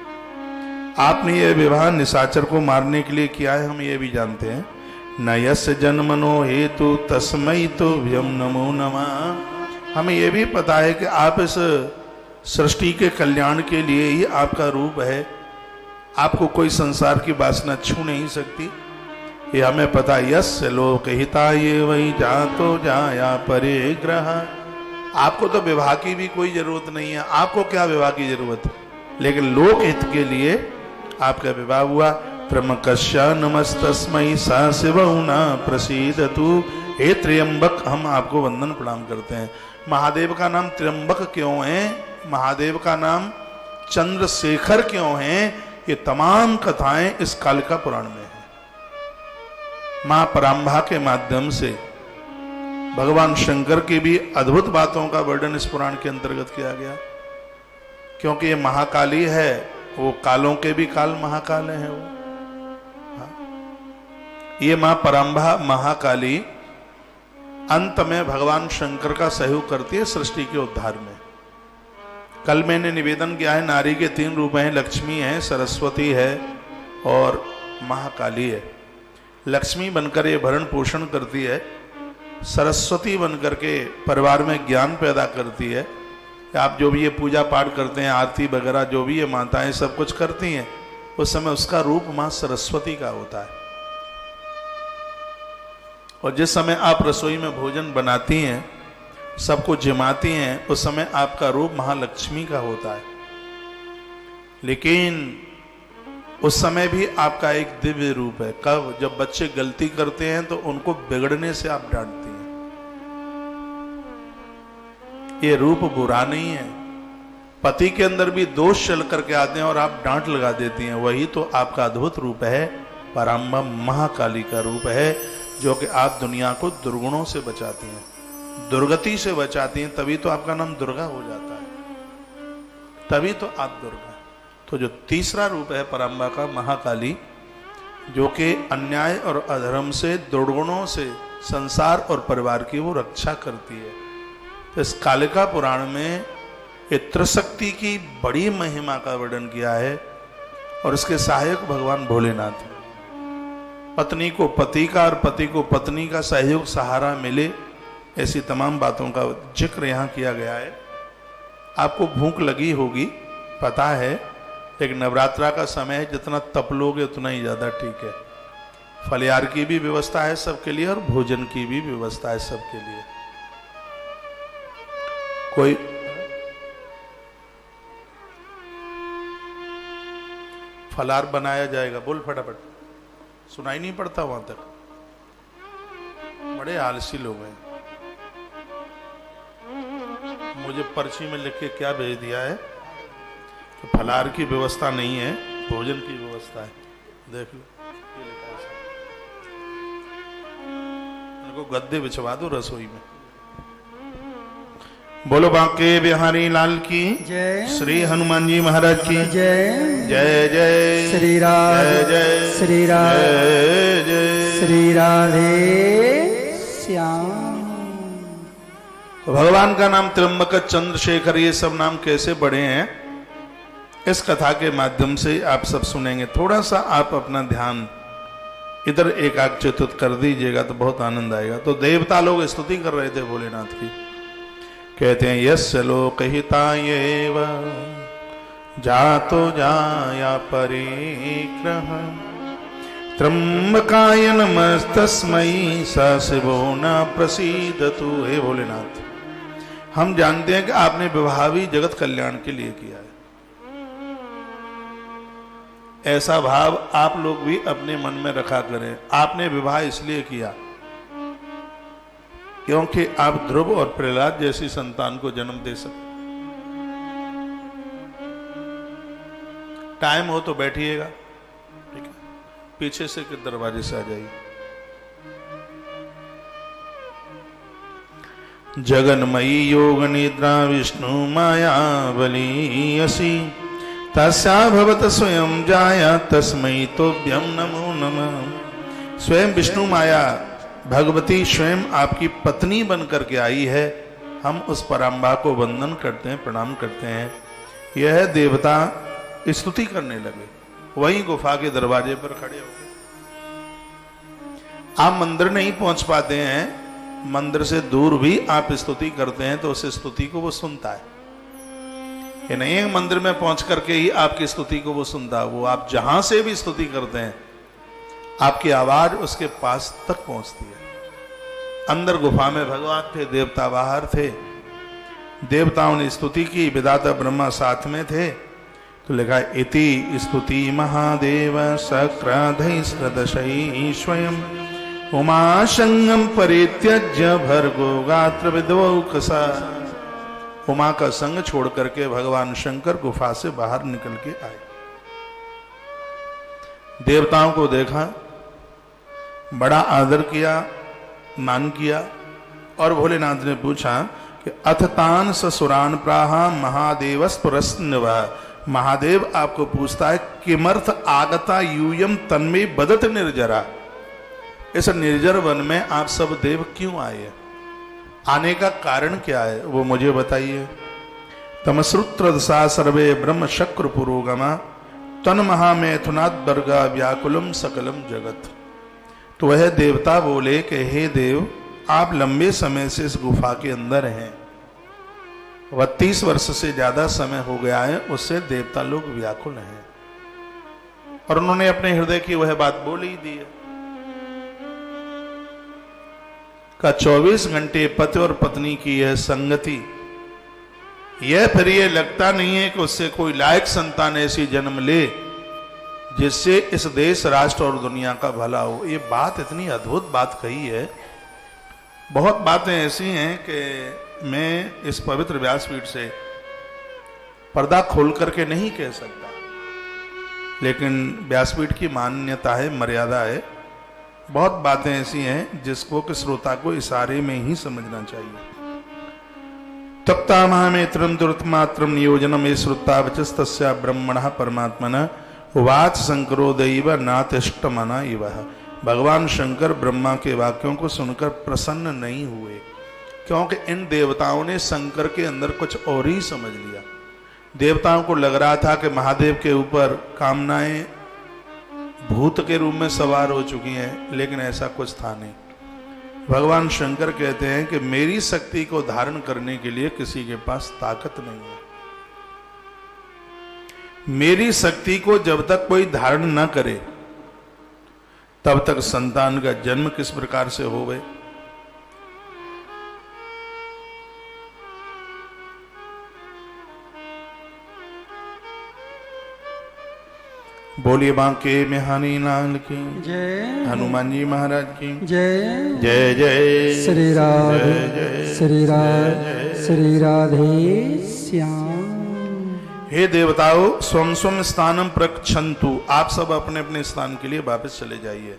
आपने ये विवाह निशाचर को मारने के लिए किया है, हम ये भी जानते हैं। न यस्य जन्मनो हेतु तस्मै तो व्यम नमो नमः। हमें ये भी पता है कि आप इस सृष्टि के कल्याण के लिए ही आपका रूप है, आपको कोई संसार की वासना छू नहीं सकती, ये हमें पता। यस्य लोक हिताये वही जातो जाया परिग्रह। आपको तो विवाह की भी कोई जरूरत नहीं है, आपको क्या विवाह की जरूरत है, लेकिन लोक हित के लिए आपका विवाह हुआ। त्रयंबकस्य नमस्तस्मै सा शिवहुना प्रसीदतु। हे त्र्यंबक, हम आपको वंदन प्रणाम करते हैं। महादेव का नाम त्र्यंबक क्यों है, महादेव का नाम चंद्रशेखर क्यों है, ये तमाम कथाएं इस कालिका पुराण में है। मां परांभा के माध्यम से भगवान शंकर की भी अद्भुत बातों का वर्णन इस पुराण के अंतर्गत किया गया, क्योंकि ये महाकाली है, वो कालों के भी काल महाकाल है वो। ये मां परांभा महाकाली अंत में भगवान शंकर का सहयोग करती है सृष्टि के उद्धार में। कल मैंने निवेदन किया है, नारी के 3 रूप हैं, लक्ष्मी है, सरस्वती है और महाकाली है। लक्ष्मी बनकर ये भरण पोषण करती है, सरस्वती बनकर के परिवार में ज्ञान पैदा करती है। आप जो भी ये पूजा पाठ करते हैं, आरती वगैरह जो भी ये माताएं सब कुछ करती हैं, उस समय उसका रूप मां सरस्वती का होता है। और जिस समय आप रसोई में भोजन बनाती हैं, सबको जिमाती हैं, उस समय आपका रूप महालक्ष्मी का होता है। लेकिन उस समय भी आपका एक दिव्य रूप है। कब? जब बच्चे गलती करते हैं तो उनको बिगड़ने से आप डांटती हैं। ये रूप बुरा नहीं है। पति के अंदर भी दोष चल करके आते हैं और आप डांट लगा देती हैं, वही तो आपका अद्भुत रूप है। परांबा महाकाली का रूप है, जो कि आप दुनिया को दुर्गुणों से बचाती हैं, दुर्गति से बचाती हैं, तभी तो आपका नाम दुर्गा हो जाता है, तभी तो आप दुर्गा। तो जो तीसरा रूप है परांबा का महाकाली, जो कि अन्याय और अधर्म से, दुर्गुणों से संसार और परिवार की वो रक्षा करती है। तो इस कालिका पुराण में त्रिशक्ति की बड़ी महिमा का वर्णन किया है, और इसके सहायक भगवान भोलेनाथ। पत्नी को पति का और पति को पत्नी का सहयोग सहारा मिले, ऐसी तमाम बातों का जिक्र यहाँ किया गया है। आपको भूख लगी होगी, पता है, लेकिन नवरात्रा का समय है, जितना तप लोगे उतना ही ज़्यादा ठीक है। फलियार की भी व्यवस्था है सबके लिए और भोजन की भी व्यवस्था है सबके लिए। कोई फलार बनाया जाएगा, बोल फटाफट, सुनाई नहीं पड़ता वहां तक, बड़े आलसी लोग हैं। मुझे पर्ची में लिख के क्या भेज दिया है कि फलार की व्यवस्था नहीं है, भोजन की व्यवस्था है। देख लो, ये लिखा है। इनको गद्दे बिछवा दो रसोई में। बोलो बांके बिहारी लाल की जय। श्री हनुमान जी महाराज की जय। जय जय श्री राधे जय जय श्री राधे जय जय। श्री राधे श्याम। भगवान का नाम त्र्यंबक, चंद्रशेखर, ये सब नाम कैसे बढ़े हैं इस कथा के माध्यम से आप सब सुनेंगे। थोड़ा सा आप अपना ध्यान इधर एकाग्रचित्त कर दीजिएगा तो बहुत आनंद आएगा। तो देवता लोग स्तुति कर रहे थे भोलेनाथ की, कहते हैं यस्य लोकहितायेव जातो जाया परिग्रह त्र्यंबकाय नमस्तस्मै स शिवो न प्रसीदतु। हे भोलेनाथ, हम जानते हैं कि आपने विवाह भी जगत कल्याण के लिए किया है। ऐसा भाव आप लोग भी अपने मन में रखा करें। आपने विवाह इसलिए किया क्योंकि आप ध्रुव और प्रहलाद जैसी संतान को जन्म दे सके। टाइम हो तो बैठिएगा, ठीक है? पीछे से के दरवाजे से आ जाइए। जगन्मयी योग निद्रा विष्णु माया बली असी तस्या भवत स्वयं जाया तस्मै तोभ्यम नमो नमः। स्वयं विष्णु माया भगवती स्वयं आपकी पत्नी बन करके आई है। हम उस पराम्बा को वंदन करते हैं, प्रणाम करते हैं। यह देवता स्तुति करने लगे वहीं गुफा के दरवाजे पर खड़े हो गए। आप मंदिर नहीं पहुंच पाते हैं, मंदिर से दूर भी आप स्तुति करते हैं तो उस स्तुति को वो सुनता है। ये नहीं है मंदिर में पहुंच करके ही आपकी स्तुति को वो सुनता है। वो आप जहां से भी स्तुति करते हैं आपकी आवाज उसके पास तक पहुंचती है। अंदर गुफा में भगवान थे, देवता बाहर थे। देवताओं ने स्तुति की, विधाता ब्रह्मा साथ में थे। तो लिखा इति स्तुति महादेव सक्राधै सदशै स्वयं उमाशंगम परित्यज्य भर्गो गात्र विद्वौकसा। उमा का संग छोड़ करके भगवान शंकर गुफा से बाहर निकल के आए। देवताओं को देखा, बड़ा आदर किया, मान किया। और भोलेनाथ ने पूछा कि अथ तान ससुरान प्राहा महादेवस्पुरस्नव। महादेव आपको पूछता है किमर्थ आगता यूयम तन्मे बदत निर्जरा। इस निर्जर वन में आप सब देव क्यों आए? आने का कारण क्या है वो मुझे बताइए। तमश्रुत्रदसा सर्वे ब्रह्म शक्र पुरोगमा तन महामेथुनाद वर्गा व्याकुलम सकलम जगत। तो वह देवता बोले कि हे देव, आप लंबे समय से इस गुफा के अंदर हैं। 32 वर्ष से ज्यादा समय हो गया है, उससे देवता लोग व्याकुल हैं। और उन्होंने अपने हृदय की वह बात बोल ही दी है का 24 घंटे पति और पत्नी की यह संगति, यह फिर ये लगता नहीं है कि उससे कोई लायक संतान ऐसी जन्म ले जिससे इस देश, राष्ट्र और दुनिया का भला हो। ये बात इतनी अद्भुत बात कही है। बहुत बातें ऐसी हैं कि मैं इस पवित्र व्यासपीठ से पर्दा खोल करके नहीं कह सकता, लेकिन व्यासपीठ की मान्यता है, मर्यादा है। बहुत बातें ऐसी हैं जिसको कि श्रोता को इशारे में ही समझना चाहिए। तप्ता महामेत्रम दुर्तमात्रम नियोजनम ये श्रुता वचस्तस्या ब्रह्मणः परमात्मनः उवाच शंकरो दैव नातिष्ठमना इव। भगवान शंकर ब्रह्मा के वाक्यों को सुनकर प्रसन्न नहीं हुए, क्योंकि इन देवताओं ने शंकर के अंदर कुछ और ही समझ लिया। देवताओं को लग रहा था कि महादेव के ऊपर कामनाएं भूत के रूप में सवार हो चुकी हैं, लेकिन ऐसा कुछ था नहीं। भगवान शंकर कहते हैं कि मेरी शक्ति को धारण करने के लिए किसी के पास ताकत नहीं है। मेरी शक्ति को जब तक कोई धारण न करे तब तक संतान का जन्म किस प्रकार से होवे। बोलिए बांके बिहारी लाल की जय। हनुमान जी महाराज की जय। जय जय श्री राधे जय श्री राधे श्री राधे श्याम। हे देवताओं, स्वम स्वम स्थानम प्रक्षन्तु। आप सब अपने अपने स्थान के लिए वापस चले जाइए।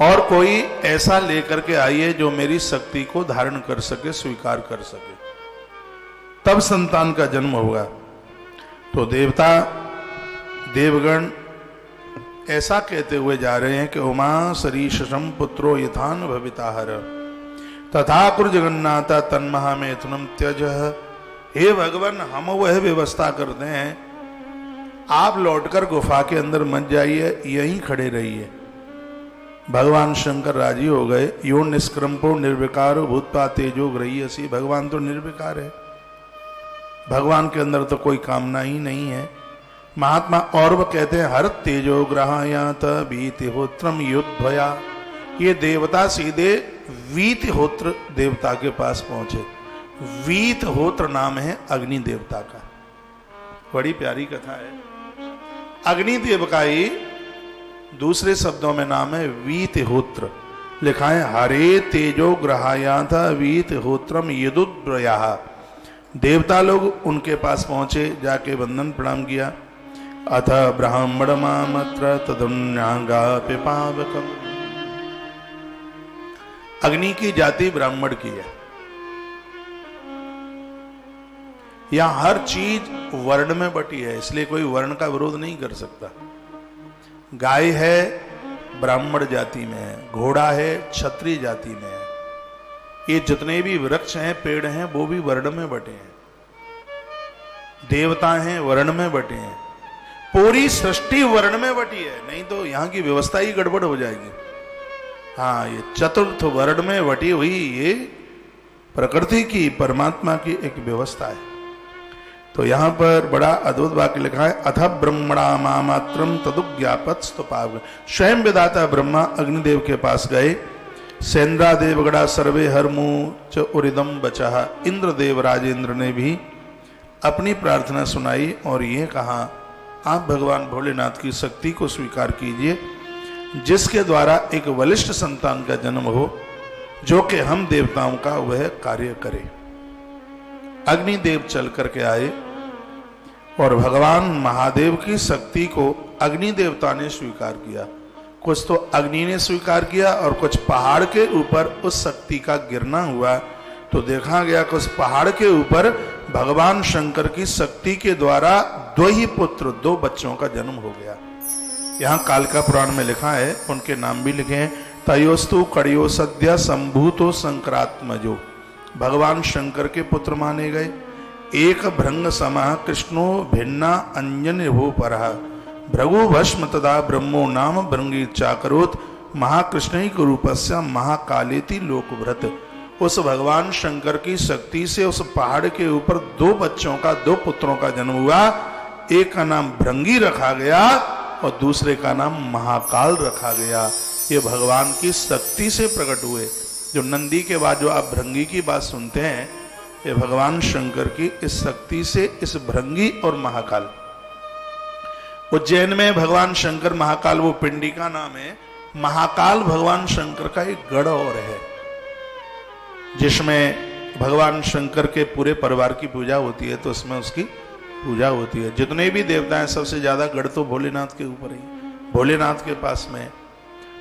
और कोई ऐसा लेकर के आइए जो मेरी शक्ति को धारण कर सके, स्वीकार कर सके, तब संतान का जन्म होगा। तो देवता देवगण ऐसा कहते हुए जा रहे हैं कि उमा सरीशम पुत्रो यथान भविताहर तथा कुर जगन्नाथ तन्महा मैथुनम त्यज। हे भगवान, हम वह व्यवस्था करते हैं, आप लौटकर गुफा के अंदर मत जाइए, यहीं खड़े रहिए। भगवान शंकर राजी हो गए। यो निष्क्रम्पो निर्विकारो भूतपा तेजो गृह्यसी। भगवान तो निर्विकार है, भगवान के अंदर तो कोई कामना ही नहीं है। महात्मा और वो कहते हैं हर तेजो ग्रहायात वीतिहोत्रम युद्धया। ये देवता सीधे वीतिहोत्र देवता के पास पहुंचे। वीतिहोत्र नाम है अग्नि देवता का, बड़ी प्यारी कथा है। अग्निदेव का ही दूसरे शब्दों में नाम है वीतिहोत्र। लिखा है हरे तेजो ग्रहायात वीतिहोत्रम यदुद्रया। देवता लोग उनके पास पहुंचे, जाके वंदन प्रणाम किया। अथ ब्राह्मण मामत्र तदुन्यांगा पिपावकम। अग्नि की जाति ब्राह्मण की है। यहां हर चीज वर्ण में बटी है, इसलिए कोई वर्ण का विरोध नहीं कर सकता। गाय है ब्राह्मण जाति में है, घोड़ा है क्षत्रिय जाति में है, ये जितने भी वृक्ष हैं पेड़ हैं वो भी वर्ण में बटे हैं, देवता हैं वर्ण में बटे हैं, पूरी सृष्टि वर्ण में बटी है, नहीं तो यहां की व्यवस्था ही गड़बड़ हो जाएगी। हाँ, ये चतुर्थ वर्ण में बटी हुई ये प्रकृति की परमात्मा की एक व्यवस्था है। तो यहां पर बड़ा अद्भुत वाक्य लिखा है अथ ब्रह्मणा मामात्रम तदुज्ञापत स्तुपाव। स्वयं विधाता ब्रह्मा अग्निदेव के पास गए। सेन्द्रा देवगड़ा सर्वे हरमु च उरिदम बचा। इंद्रदेव राजेंद्र ने भी अपनी प्रार्थना सुनाई और ये कहा आप भगवान भोलेनाथ की शक्ति को स्वीकार कीजिए जिसके द्वारा एक वलिष्ठ संतान का जन्म हो जो कि हम देवताओं का वह कार्य करे। अग्निदेव चल करके आए और भगवान महादेव की शक्ति को अग्नि देवता ने स्वीकार किया। कुछ तो अग्नि ने स्वीकार किया और कुछ पहाड़ के ऊपर उस शक्ति का गिरना हुआ। तो देखा गया कि उस पहाड़ के ऊपर भगवान शंकर की शक्ति के द्वारा दो ही पुत्र, दो बच्चों का जन्म हो गया। यहाँ कालका पुराण में लिखा है, उनके नाम भी लिखे हैं। तयोस्तु कड़ियो सद्य संभूतो संक्रात्मजो। भगवान शंकर के पुत्र माने गए। एक भृंग समाह कृष्णो भिन्ना अंजन भू परहा भृगु भस्म तदा ब्रह्मो नाम भृंगी चाकरोत महाकृष्ण रूपस्य महाकालेति लोकव्रत। उस भगवान शंकर की शक्ति से उस पहाड़ के ऊपर दो बच्चों का, दो पुत्रों का जन्म हुआ। एक का नाम भृंगी रखा गया और दूसरे का नाम महाकाल रखा गया। ये भगवान की शक्ति से प्रकट हुए। जो नंदी के बाद जो आप भृंगी की बात सुनते हैं, ये भगवान शंकर की इस शक्ति से इस भृंगी और महाकाल। उज्जैन में भगवान शंकर महाकाल, वो पिंडी का नाम है। महाकाल भगवान शंकर का एक गढ़ और है जिसमें भगवान शंकर के पूरे परिवार की पूजा होती है, तो उसमें उसकी पूजा होती है। जितने भी देवता हैं सबसे ज्यादा गढ़ तो भोलेनाथ के ऊपर ही, भोलेनाथ के पास में।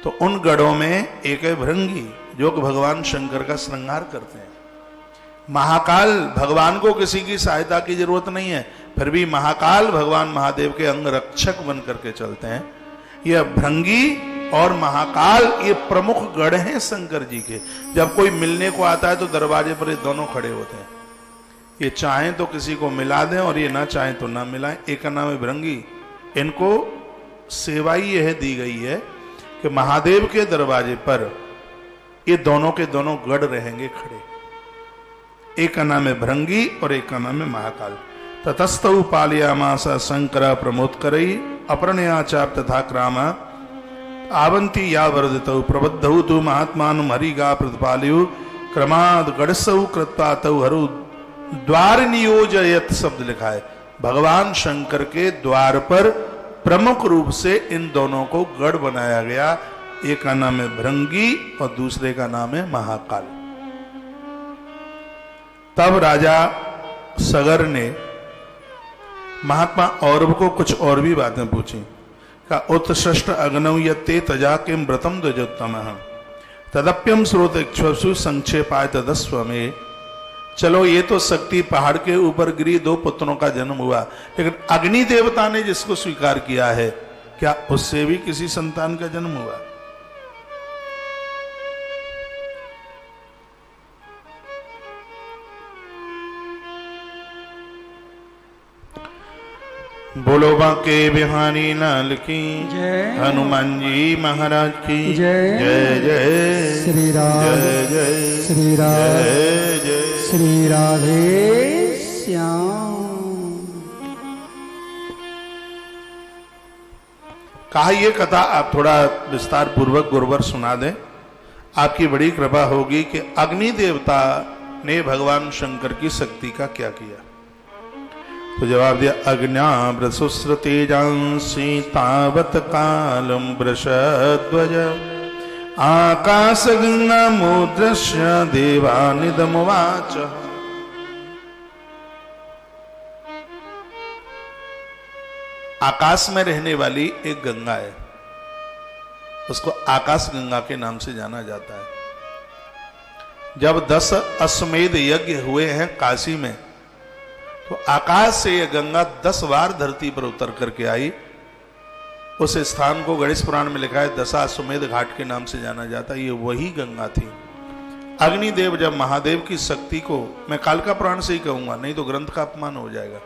तो उन गढ़ों में एक है भृंगी जो कि भगवान शंकर का श्रृंगार करते हैं। महाकाल भगवान को किसी की सहायता की जरूरत नहीं है, फिर भी महाकाल भगवान महादेव के अंग रक्षक बन करके चलते हैं। यह भृंगी और महाकाल ये प्रमुख गढ़ हैं शंकर जी के। जब कोई मिलने को आता है तो दरवाजे पर ये दोनों खड़े होते हैं। ये चाहें तो किसी को मिला दें और ये ना चाहें तो ना मिलाएं। एक का नाम है भृंगी। इनको सेवा ही यह दी गई है कि महादेव के दरवाजे पर ये दोनों के दोनों गढ़ रहेंगे खड़े। एक का नाम है भृंगी और एक का नाम है महाकाल। ततस्तौ पालयामास शंकर प्रमोद करई अपरणया चाप तथा क्राम आवंती या वर्धितौ प्रबद्धौ तु महात्मान हरिगा प्रतिपालयु क्रमाद गढ़सौ कृत्वा तौ हरु द्वार नियोजयत शब्द लिखा है। भगवान शंकर के द्वार पर प्रमुख रूप से इन दोनों को गढ़ बनाया गया। एक का नाम है भृंगी और दूसरे का नाम है महाकाल। तब राजा सगर ने महात्मा औरव को कुछ और भी बातें पूछी। का उत्सृष्ट अग्नौ यत्ते तजा किम व्रतम द्विजोत्तम तदप्यम स्रोत इक्ष्वसु संक्षेपाय तदस्व में। चलो ये तो शक्ति पहाड़ के ऊपर गिरी, 2 पुत्रों का जन्म हुआ, लेकिन अग्नि देवता ने जिसको स्वीकार किया है, क्या उससे भी किसी संतान का जन्म हुआ? बोलो बांके बिहारी लाल की जय, हनुमान जी महाराज की जय, जय जय श्री राम, जय जय श्री राम, जय जय। श्री राधे श्याम। कहा ये कथा आप थोड़ा विस्तार पूर्वक गुरुवर सुना दें, आपकी बड़ी कृपा होगी कि अग्नि देवता ने भगवान शंकर की शक्ति का क्या किया। तो जवाब दिया, अग्न्याव्रसुस्र तेजांसि तावत कालम वृषध्वज आकाशगंगामुद्रश्य देवानिदमुवाच। आकाश में रहने वाली एक गंगा है, उसको आकाश गंगा के नाम से जाना जाता है। जब 10 अश्वमेध यज्ञ हुए हैं काशी में, तो आकाश से यह गंगा 10 बार धरती पर उतर करके आई। उस स्थान को गणेश पुराण में लिखा है दशाश्वमेध घाट के नाम से जाना जाता है। ये वही गंगा थी। अग्निदेव जब महादेव की शक्ति को, मैं कालका पुराण से ही कहूंगा, नहीं तो ग्रंथ का अपमान हो जाएगा।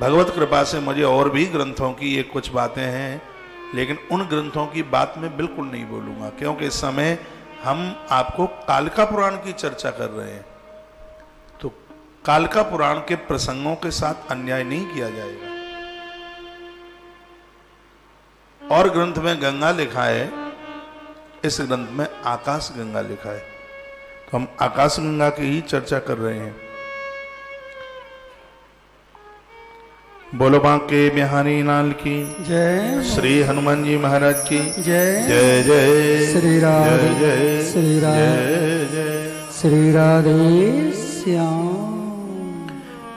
भगवत कृपा से मुझे और भी ग्रंथों की ये कुछ बातें हैं, लेकिन उन ग्रंथों की बात मैं बिल्कुल नहीं बोलूंगा, क्योंकि इस समय हम आपको कालका पुराण की चर्चा कर रहे हैं। तो कालका पुराण के प्रसंगों के साथ अन्याय नहीं किया जाएगा। और ग्रंथ में गंगा लिखा है, इस ग्रंथ में आकाश गंगा लिखा है, तो हम आकाश गंगा की ही चर्चा कर रहे हैं। बोलो बांके बिहारी लाल की जय, श्री हनुमान जी महाराज की जय, जय जय श्री राम, जय जय श्री राम, जय जय। श्री राधे श्याम।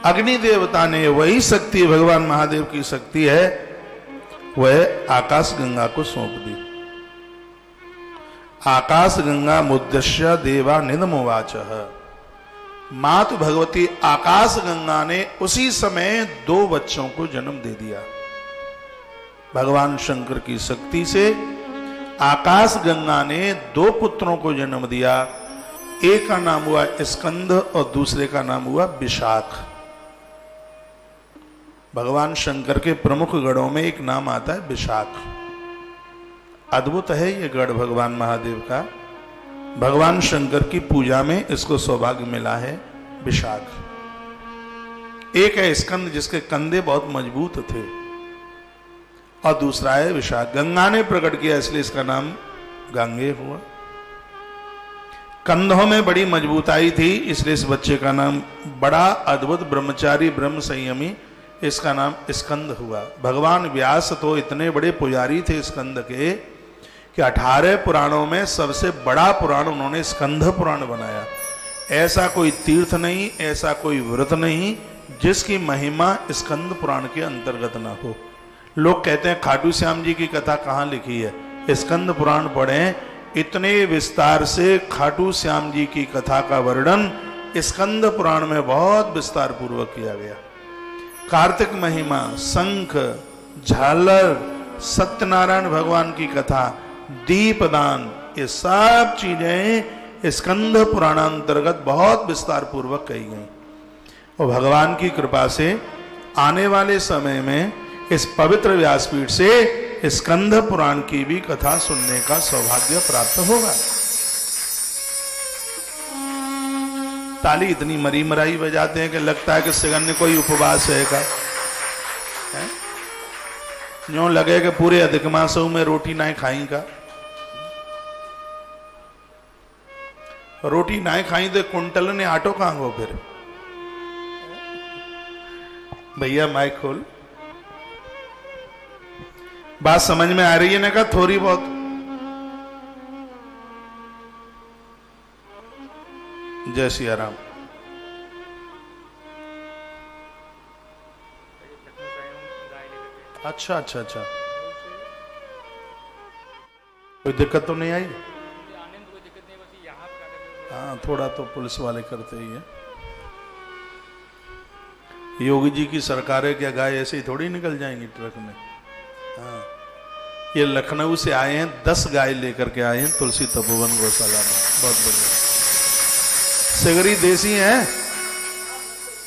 अग्नि देवता ने वही शक्ति, भगवान महादेव की शक्ति है, वह आकाश गंगा को सौंप दी। आकाश गंगा मुद्दश्य देवा निदमुवाच। मातु भगवती आकाश गंगा ने उसी समय 2 बच्चों को जन्म दे दिया। भगवान शंकर की शक्ति से आकाश गंगा ने 2 पुत्रों को जन्म दिया। एक का नाम हुआ स्कंद और दूसरे का नाम हुआ विशाख। भगवान शंकर के प्रमुख गढ़ों में एक नाम आता है विशाख। अद्भुत है ये गढ़ भगवान महादेव का। भगवान शंकर की पूजा में इसको सौभाग्य मिला है विशाख। एक है स्कंद जिसके कंधे बहुत मजबूत थे, और दूसरा है विशाख। गंगा ने प्रकट किया इसलिए इसका नाम गांगे हुआ। कंधों में बड़ी मजबूताई थी इसलिए इस बच्चे का नाम, बड़ा अद्भुत ब्रह्मचारी ब्रह्म संयमी, इसका नाम स्कंद हुआ। भगवान व्यास तो इतने बड़े पुजारी थे स्कंद के कि 18 पुराणों में सबसे बड़ा पुराण उन्होंने स्कंद पुराण बनाया। ऐसा कोई तीर्थ नहीं, ऐसा कोई व्रत नहीं जिसकी महिमा स्कंद पुराण के अंतर्गत ना हो। लोग कहते हैं खाटू श्याम जी की कथा कहाँ लिखी है, स्कंद पुराण पढ़ें, इतने विस्तार से खाटू श्याम जी की कथा का वर्णन स्कंद पुराण में बहुत विस्तार पूर्वक किया गया। कार्तिक महिमा, शंख, झालर, सत्यनारायण भगवान की कथा, दीपदान, ये सब चीजें स्कंद पुराणांतर्गत बहुत विस्तार पूर्वक कही गई। और भगवान की कृपा से आने वाले समय में इस पवित्र व्यासपीठ से स्कंद पुराण की भी कथा सुनने का सौभाग्य प्राप्त होगा। ताली इतनी मरी मराई बजाते हैं कि लगता है कि सिगन्य कोई उपवास है का, यूं लगे कि पूरे अधिक मासों में रोटी ना खाई का। रोटी ना खाई तो कुंटल ने आटो कहां हो फिर। भैया माइक खोल, बात समझ में आ रही है ना? का थोड़ी बहुत जय सिया राम। अच्छा अच्छा अच्छा, कोई दिक्कत तो नहीं आई? हाँ, थोड़ा तो पुलिस वाले करते ही है। योगी जी की सरकार है, क्या गाय ऐसे ही थोड़ी निकल जाएंगी ट्रक में? हाँ, ये लखनऊ से आए हैं, 10 गाय लेकर के आए हैं तुलसी तपोवन गौशाला में। बहुत बढ़िया। सिगरी देसी है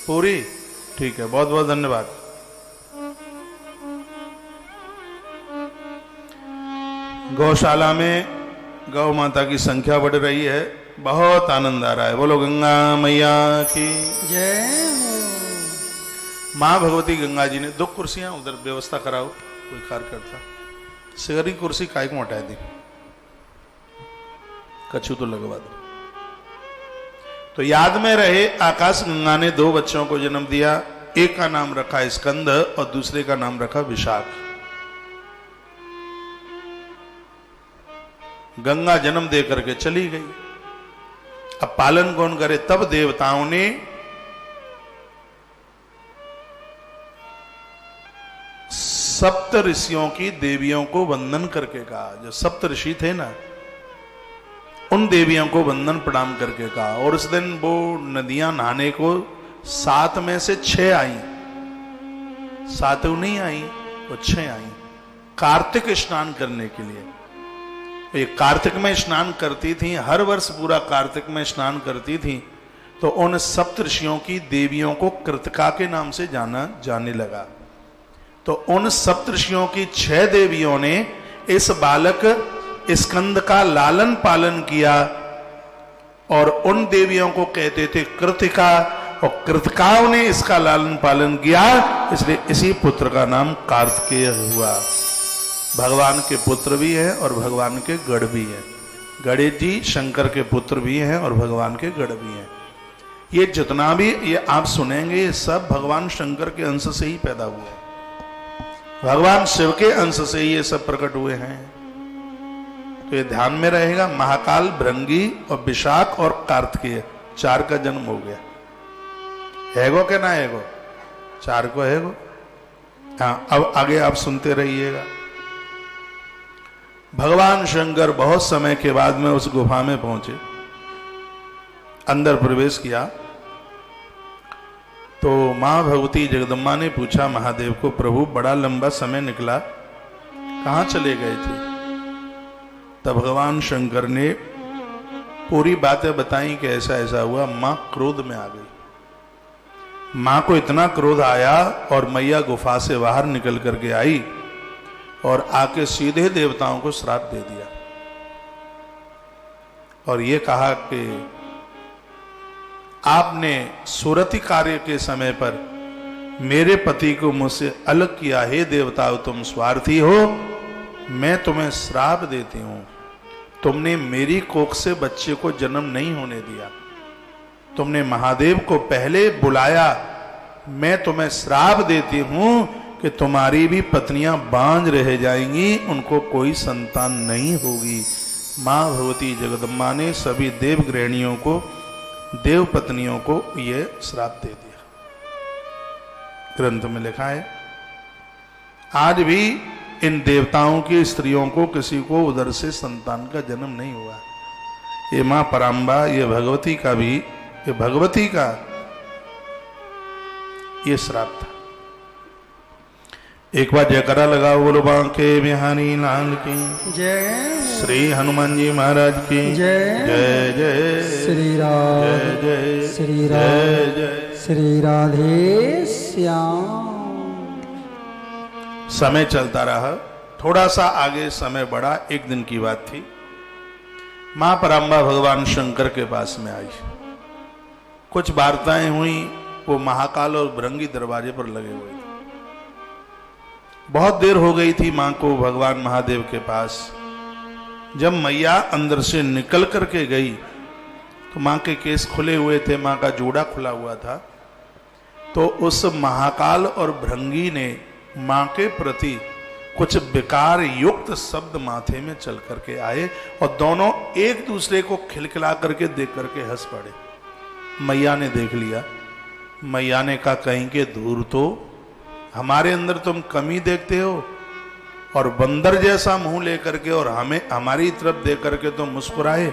पूरी? ठीक है, बहुत बहुत धन्यवाद। गौशाला में गौ माता की संख्या बढ़ रही है, बहुत आनंद आ रहा है। बोलो गंगा मैया की जय हो। माँ भगवती गंगा जी ने 2 कुर्सियां उधर व्यवस्था कराओ, कोई कार्य करता। सिगरी कुर्सी काय को हटा दी, कछु तो लगवा दो। तो याद में रहे, आकाश गंगा ने 2 बच्चों को जन्म दिया। एक का नाम रखा स्कंद और दूसरे का नाम रखा विशाख। गंगा जन्म दे करके चली गई। अब पालन कौन करे? तब देवताओं ने सप्त ऋषियों की देवियों को वंदन करके कहा। जो सप्त ऋषि थे ना, उन देवियों को वंदन प्रणाम करके कहा। और उस दिन वो नदियां नहाने को 7 में से 6 आई। 7 नहीं आई, वो 6 आई कार्तिक स्नान करने के लिए। ये कार्तिक में स्नान करती थी, हर वर्ष पूरा कार्तिक में स्नान करती थी। तो उन सप्त ऋषियों की देवियों को कृतिका के नाम से जाना जाने लगा। तो उन सप्त ऋषियों की 6 देवियों ने इस बालक स्कंद का लालन पालन किया और उन देवियों को कहते थे कृतिका, और कृतिकाओं ने इसका लालन पालन किया, इसलिए इसी पुत्र का नाम कार्तिकेय हुआ। भगवान के पुत्र भी हैं और भगवान के गढ़ भी हैं। गणेश जी शंकर के पुत्र भी हैं और भगवान के गढ़ भी हैं। ये जितना भी ये आप सुनेंगे, ये सब भगवान शंकर के अंश से ही पैदा हुए हैं। भगवान शिव के अंश से ही ये सब प्रकट हुए हैं। तो ये ध्यान में रहेगा, महाकाल, भृंगी और विशाख और कार्तिकेय 4 का जन्म हो गया। हैगो के ना हैगो? 4 को हैगो। हाँ, अब आगे आप सुनते रहिएगा। भगवान शंकर बहुत समय के बाद में उस गुफा में पहुंचे, अंदर प्रवेश किया। तो मां भगवती जगदम्बा ने पूछा महादेव को, प्रभु बड़ा लंबा समय निकला, कहां चले गए थे? तब भगवान शंकर ने पूरी बातें बताई कि ऐसा ऐसा हुआ। मां क्रोध में आ गई। मां को इतना क्रोध आया और मैया गुफा से बाहर निकल करके आई और आके सीधे देवताओं को श्राप दे दिया और ये कहा कि आपने सुरति कार्य के समय पर मेरे पति को मुझसे अलग किया। हे देवताओं, तुम स्वार्थी हो, मैं तुम्हें श्राप देती हूं। तुमने मेरी कोख से बच्चे को जन्म नहीं होने दिया, तुमने महादेव को पहले बुलाया। मैं तुम्हें श्राप देती हूं कि तुम्हारी भी पत्नियां बांझ रह जाएंगी, उनको कोई संतान नहीं होगी। मां भगवती जगदम्बा ने सभी देव गृहिणियों को, देव पत्नियों को यह श्राप दे दिया। ग्रंथ में लिखा है, आज भी इन देवताओं की स्त्रियों को किसी को उधर से संतान का जन्म नहीं हुआ। ये मां पराम्बा, ये भगवती का भी, ये भगवती का ये श्राप था। एक बार जयकारा लगाओ, बोलो बांके बिहारी लाल की जय। श्री हनुमान जी महाराज की जय। जय जय श्री राम, जय जय श्री राम, जय जय। श्री राधे श्याम। समय चलता रहा, थोड़ा सा आगे समय बढ़ा। एक दिन की बात थी, मां पराम्बा भगवान शंकर के पास में आई। कुछ वार्ताएं हुई, वो महाकाल और भृंगी दरवाजे पर लगे हुए थे। बहुत देर हो गई थी मां को भगवान महादेव के पास। जब मैया अंदर से निकल करके गई तो मां के केस खुले हुए थे, मां का जूड़ा खुला हुआ था। तो उस महाकाल और भृंगी ने मां के प्रति कुछ विकार युक्त शब्द माथे में चल करके आए और दोनों एक दूसरे को खिलखिला करके देख करके हंस पड़े। मैया ने देख लिया। मैया ने कहा, कहीं के दूर तो हमारे अंदर तुम कमी देखते हो, और बंदर जैसा मुंह लेकर के और हमें हमारी तरफ देख करके तुम मुस्कुराए।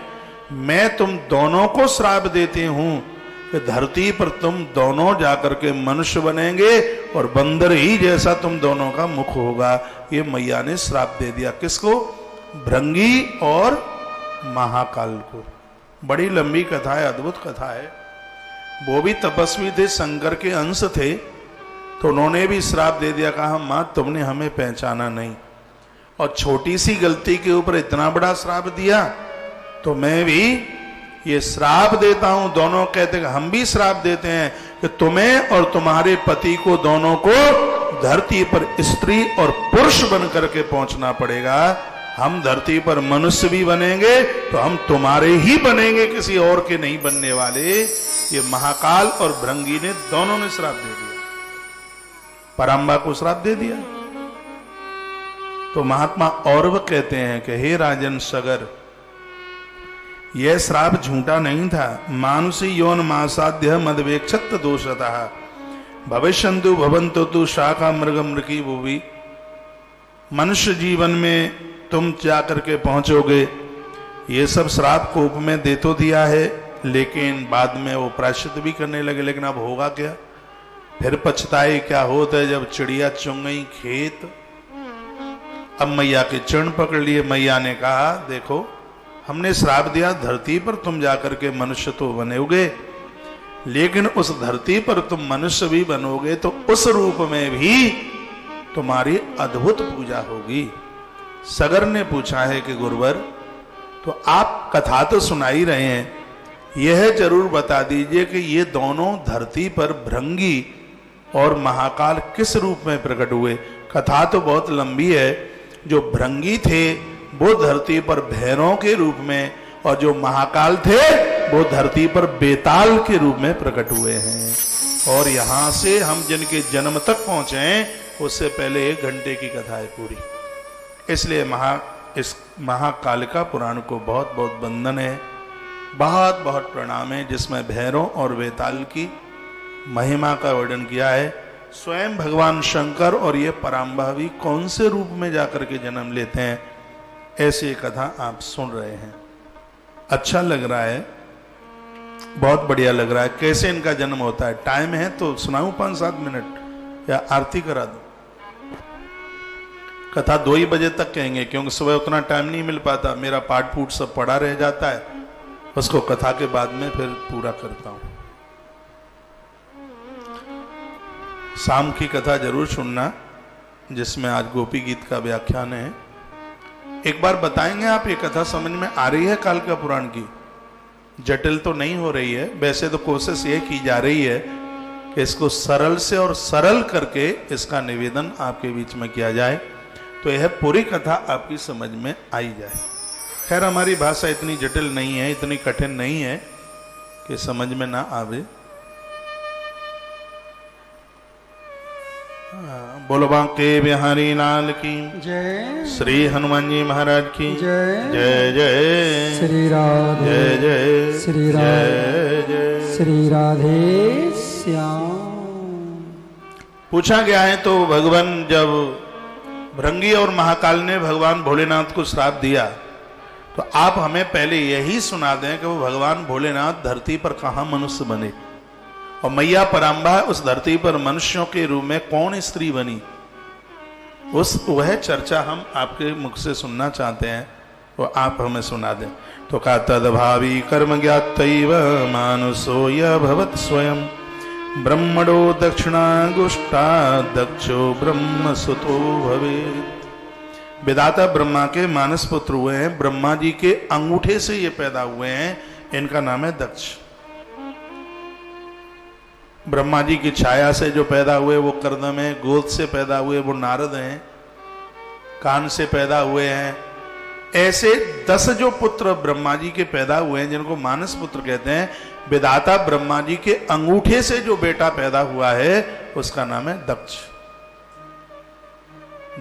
मैं तुम दोनों को श्राप देती हूं कि धरती पर तुम दोनों जाकर के मनुष्य बनेंगे और बंदर ही जैसा तुम दोनों का मुख होगा। ये मैया ने श्राप दे दिया। किसको? भृंगी और महाकाल को। बड़ी लंबी कथा है, अद्भुत कथा है। वो भी तपस्वी थे, शंकर के अंश थे, तो उन्होंने भी श्राप दे दिया। कहा मां तुमने हमें पहचाना नहीं और छोटी सी गलती के ऊपर इतना बड़ा श्राप दिया, तो मैं भी ये श्राप देता हूं। दोनों कहते हैं, हम भी श्राप देते हैं कि तुम्हें और तुम्हारे पति को दोनों को धरती पर स्त्री और पुरुष बन करके पहुंचना पड़ेगा। हम धरती पर मनुष्य भी बनेंगे तो हम तुम्हारे ही बनेंगे, किसी और के नहीं बनने वाले। ये महाकाल और भृंगी ने दोनों ने श्राप दे दिया, पराम्बा को श्राप दे दिया। तो महात्मा औरव कहते हैं कि हे राजन सगर, यह श्राप झूठा नहीं था। मानुषी यौन मासाध्य मदवेक्षत दोषतः भविष्यन्तु भवन्तु तु शाखा मृग मृगी भुवि। मनुष्य जीवन में तुम जाकर के पहुंचोगे, ये सब श्राप कोप में दे तो दिया है, लेकिन बाद में वो प्रायश्चित भी करने लगे। लेकिन अब होगा क्या? फिर पछताए क्या होता है जब चिड़िया चुंग गई खेत। अब मैया के चरण पकड़ लिए। मैया ने कहा देखो, हमने श्राप दिया धरती पर तुम जाकर के मनुष्य तो बनोगे, लेकिन उस धरती पर तुम मनुष्य भी बनोगे तो उस रूप में भी तुम्हारी अद्भुत पूजा होगी। सगर ने पूछा है कि गुरुवर, तो आप कथा तो सुना ही रहे हैं, यह जरूर बता दीजिए कि ये दोनों धरती पर भृंगी और महाकाल किस रूप में प्रकट हुए। कथा तो बहुत लंबी है। जो भृंगी थे वो धरती पर भैरवों के रूप में, और जो महाकाल थे वो धरती पर बेताल के रूप में प्रकट हुए हैं। और यहां से हम जिनके जन्म तक पहुंचे हैं उससे पहले 1 घंटे की कथा है पूरी। इसलिए इस महाकालिका पुराण को बहुत बहुत वंदन है, बहुत बहुत प्रणाम है, जिसमें भैरव और बेताल की महिमा का वर्णन किया है। स्वयं भगवान शंकर और ये पराम्बा भी कौन से रूप में जाकर के जन्म लेते हैं, ऐसी कथा आप सुन रहे हैं। अच्छा लग रहा है, बहुत बढ़िया लग रहा है। कैसे इनका जन्म होता है? टाइम है तो सुनाऊं 5-7 मिनट या आरती करा दूं? कथा 2 ही बजे तक कहेंगे, क्योंकि सुबह उतना टाइम नहीं मिल पाता, मेरा पाठ पूठ सब पड़ा रह जाता है, उसको कथा के बाद में फिर पूरा करता हूं। शाम की कथा जरूर सुनना, जिसमें आज गोपी गीत का व्याख्यान है। एक बार बताएंगे आप, ये कथा समझ में आ रही है कालिका पुराण की? जटिल तो नहीं हो रही है। वैसे तो कोशिश ये की जा रही है कि इसको सरल से और सरल करके इसका निवेदन आपके बीच में किया जाए, तो यह पूरी कथा आपकी समझ में आई जाए। खैर, हमारी भाषा इतनी जटिल नहीं है, इतनी कठिन नहीं है कि समझ में ना आवे। बोलो बांके बिहारी लाल की जय, श्री हनुमान जी महाराज की जय, जय जय श्री राधे, जय जय श्री राधे, जय जय। श्री राधे श्याम। पूछा गया है तो भगवान जब भृंगी और महाकाल ने भगवान भोलेनाथ को श्राप दिया, तो आप हमें पहले यही सुना दें कि वो भगवान भोलेनाथ धरती पर कहां मनुष्य बने, और मैया पराम्बा उस धरती पर मनुष्यों के रूप में कौन स्त्री बनी। वह चर्चा हम आपके मुख से सुनना चाहते हैं, वो आप हमें सुना दें। तो का तदभावी कर्म ज्ञातैव मानुषो यभवत् स्वयं ब्रह्मणो दक्षिणागुष्टा दक्षो ब्रह्म सुतो भवेत्। विधाता ब्रह्मा के मानस पुत्र हुए हैं, ब्रह्मा जी के अंगूठे से ये पैदा हुए हैं, इनका नाम है दक्ष। ब्रह्मा जी की छाया से जो पैदा हुए वो कर्दम है, गोद से पैदा हुए वो नारद हैं, कान से पैदा हुए हैं। ऐसे 10 जो पुत्र ब्रह्मा जी के पैदा हुए हैं, जिनको मानस पुत्र कहते हैं, विधाता ब्रह्मा जी के अंगूठे से जो बेटा पैदा हुआ है उसका नाम है दक्ष।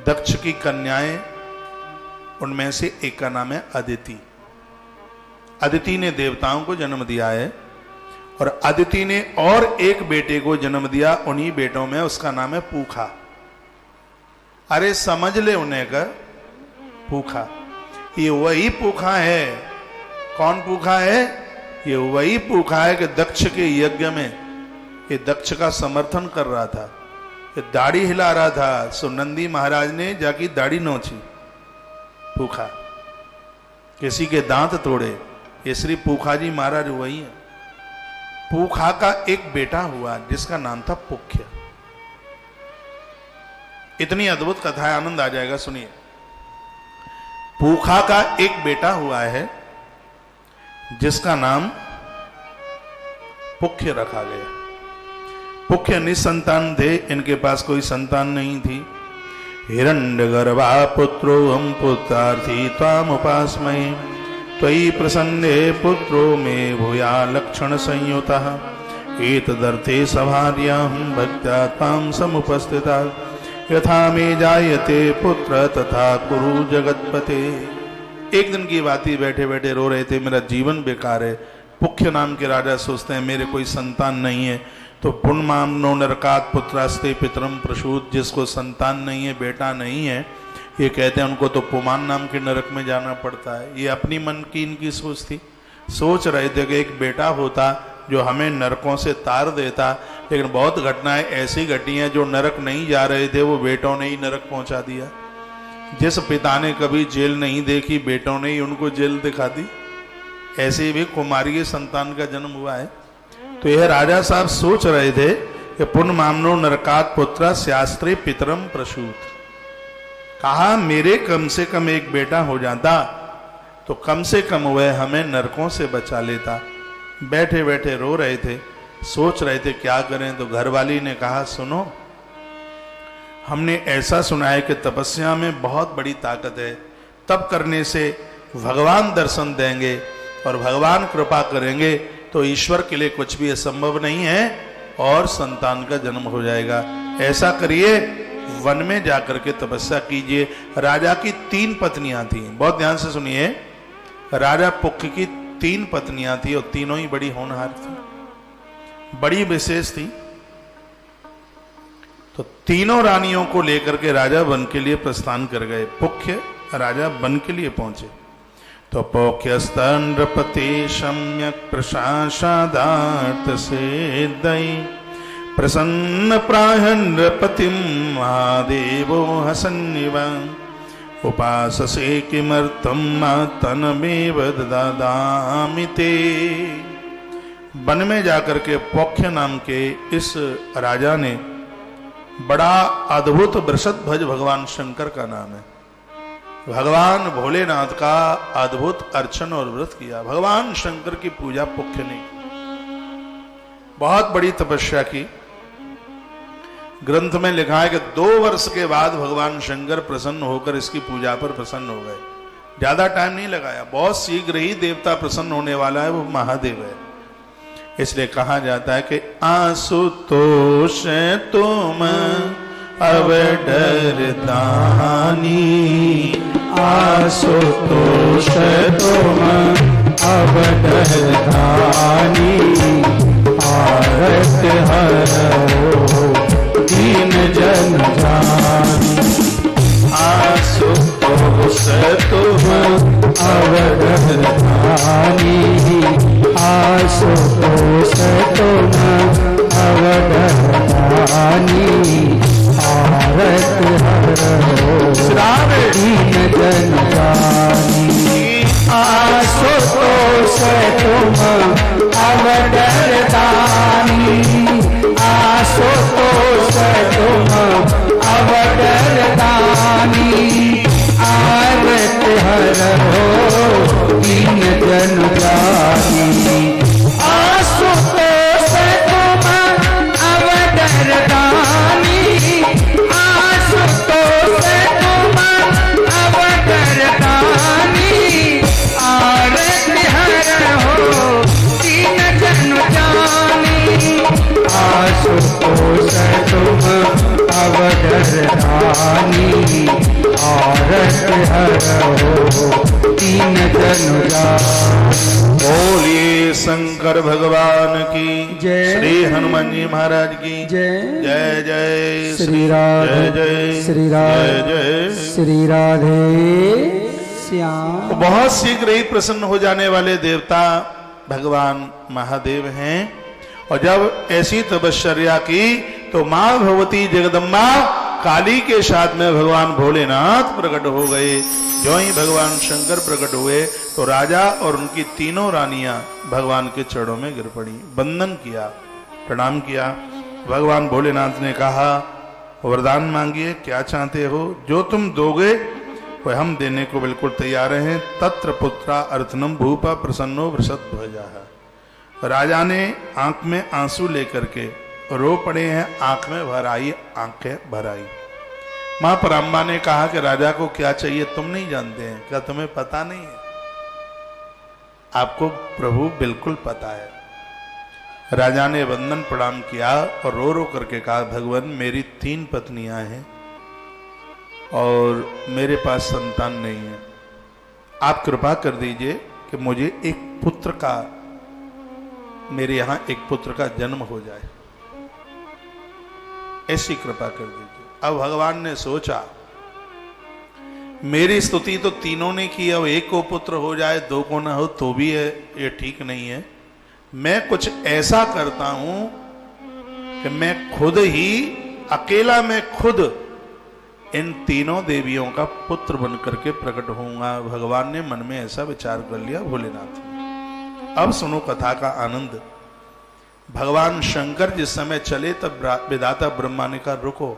दक्ष की कन्याएं, उनमें से एक का नाम है अदिति। अदिति ने देवताओं को जन्म दिया है, और अदिति ने और एक बेटे को जन्म दिया, उन्हीं बेटों में उसका नाम है पूखा। अरे समझ ले उन्हें का पूखा, ये वही पूखा है। कौन पूखा है? ये वही पूखा है कि दक्ष के यज्ञ में ये दक्ष का समर्थन कर रहा था, ये दाढ़ी हिला रहा था, सो नंदी महाराज ने जाके दाढ़ी नोची। पूखा किसी के दांत तोड़े, ये श्री पूखा जी महाराज वही है। पूखा का एक बेटा हुआ जिसका नाम था पुख्य। इतनी अद्भुत कथा है, आनंद आ जाएगा, सुनिए। पूखा का एक बेटा हुआ है जिसका नाम पुख्य रखा गया। पुख्य निसंतान थे, इनके पास कोई संतान नहीं थी। हिरण्यगर्भा पुत्रो हम पुत्रार्थी त्वाम उपास्महे त्वयि प्रसन्ने पुत्रो मे भूया लक्षण संयुतः एतदर्थे सभार्यां भक्त्या त्वां समुपस्थिता यथा मे जायते पुत्र तथा कुरु जगत्पते। एक दिन की बात ही, बैठे बैठे रो रहे थे, मेरा जीवन बेकार है। पुख्य नाम के राजा सोचते हैं मेरे कोई संतान नहीं है, तो पुण्यमामनो नरकात पुत्रास्ते पितरम प्रसूत, जिसको संतान नहीं है, बेटा नहीं है, ये कहते हैं उनको तो पुमान नाम के नरक में जाना पड़ता है। ये अपनी मन की इनकी सोच थी। सोच रहे थे कि एक बेटा होता जो हमें नरकों से तार देता, लेकिन बहुत घटनाएं ऐसी घटी हैं जो नरक नहीं जा रहे थे वो बेटों ने ही नरक पहुंचा दिया। जिस पिता ने कभी जेल नहीं देखी, बेटों ने ही उनको जेल दिखा दी। ऐसे भी कुमारी संतान का जन्म हुआ है। तो यह राजा साहब सोच रहे थे कि पुण्यमामनो नरकात पुत्र शास्त्रे पितरम प्रसूत, कहा मेरे कम से कम एक बेटा हो जाता तो कम से कम वह हमें नरकों से बचा लेता। बैठे बैठे रो रहे थे, सोच रहे थे क्या करें। तो घरवाली ने कहा सुनो, हमने ऐसा सुना है कि तपस्या में बहुत बड़ी ताकत है, तप करने से भगवान दर्शन देंगे और भगवान कृपा करेंगे तो ईश्वर के लिए कुछ भी असंभव नहीं है और संतान का जन्म हो जाएगा। ऐसा करिए, वन में जाकर के तपस्या कीजिए। राजा की 3 पत्नियां थी, बहुत ध्यान से सुनिए। राजा पुख्य की 3 पत्नियां थी और तीनों ही बड़ी होनहार थी, बड़ी विशेष थी। तो तीनों रानियों को लेकर के राजा वन के लिए प्रस्थान कर गए। पुख्य राजा वन के लिए पहुंचे तो पुख्यस्तनृपति सम्यक प्रशासादार्थ से दई प्रसन्न प्राह नृपतिम महादेवो हसन्निव उपाससे किमर्थम तनमेव ददामि ते। वन में जाकर के पुख्य नाम के इस राजा ने, बड़ा अद्भुत वृषध्वज भगवान शंकर का नाम है, भगवान भोलेनाथ का अद्भुत अर्चन और व्रत किया। भगवान शंकर की पूजा पुख्य ने बहुत बड़ी तपस्या की। ग्रंथ में लिखा है कि 2 वर्ष के बाद भगवान शंकर प्रसन्न होकर इसकी पूजा पर प्रसन्न हो गए। ज्यादा टाइम नहीं लगाया, बहुत शीघ्र ही देवता प्रसन्न होने वाला है, वो महादेव है। इसलिए कहा जाता है कि आशुतोष तुम अब डरदानी, आशुतोष तुम अब डरदानी, आरत हरो दीन जन जानी। आशुतोष तुम अब डरदानी, आशुतोष तुम अब डरदानी, आरत हरो दीन जन जानी। आशुतोष तुम अब डरदानी, आशुतोष तुम अब डरदानी, आरत हरो दीन जन जानी। आशुतोष तुम अब डरदानी, आशुतोष तुम अब डरदानी, आरत हरो दीन जन जानी। आशुतोष तुम अब डरदानी, आरत हरो दीन जनु जान। बोलिए शंकर भगवान की जय। श्री हनुमान जी महाराज की जय। जय जय श्री राधे जय जय श्री राधे जय जय। श्री राधे श्याम। बहुत शीघ्र ही प्रसन्न हो जाने वाले देवता भगवान महादेव हैं। और जब ऐसी तपश्चर्या की तो मां भगवती जगदम्बा काली के साथ में भगवान भोलेनाथ प्रकट हो गए। जो ही भगवान शंकर प्रकट हुए तो राजा और उनकी तीनों रानियां भगवान के चरणों में गिर पड़ी, वंदन किया, प्रणाम किया। भगवान भोलेनाथ ने कहा वरदान मांगिए, क्या चाहते हो, जो तुम दोगे वह हम देने को बिल्कुल तैयार हैं। तत्र पुत्रा अर्थनम भूपा प्रसन्नो वृषद ध्वजा। राजा ने आंख में आंसू लेकर के रो पड़े हैं, आंख में भर आई, आंखें भर आई। मां पराम्बा ने कहा कि राजा को क्या चाहिए तुम नहीं जानते हैं क्या, तुम्हें पता नहीं है? आपको प्रभु बिल्कुल पता है। राजा ने वंदन प्रणाम किया और रो रो करके कहा भगवान मेरी 3 पत्नियां हैं और मेरे पास संतान नहीं है, आप कृपा कर दीजिए कि मुझे एक पुत्र का, मेरे यहां एक पुत्र का जन्म हो जाए, ऐसी कृपा कर दीजिए। अब भगवान ने सोचा मेरी स्तुति तो तीनों ने की, अब एक को पुत्र हो जाए 2 को ना हो तो भी है, ये ठीक नहीं है। मैं कुछ ऐसा करता हूं कि मैं खुद ही अकेला, मैं खुद इन तीनों देवियों का पुत्र बन करके प्रकट होऊंगा। भगवान ने मन में ऐसा विचार कर लिया भोलेनाथ ने। अब सुनो कथा का आनंद। भगवान शंकर जिस समय चले तब विधाता ब्रह्मा ने कहा रुको।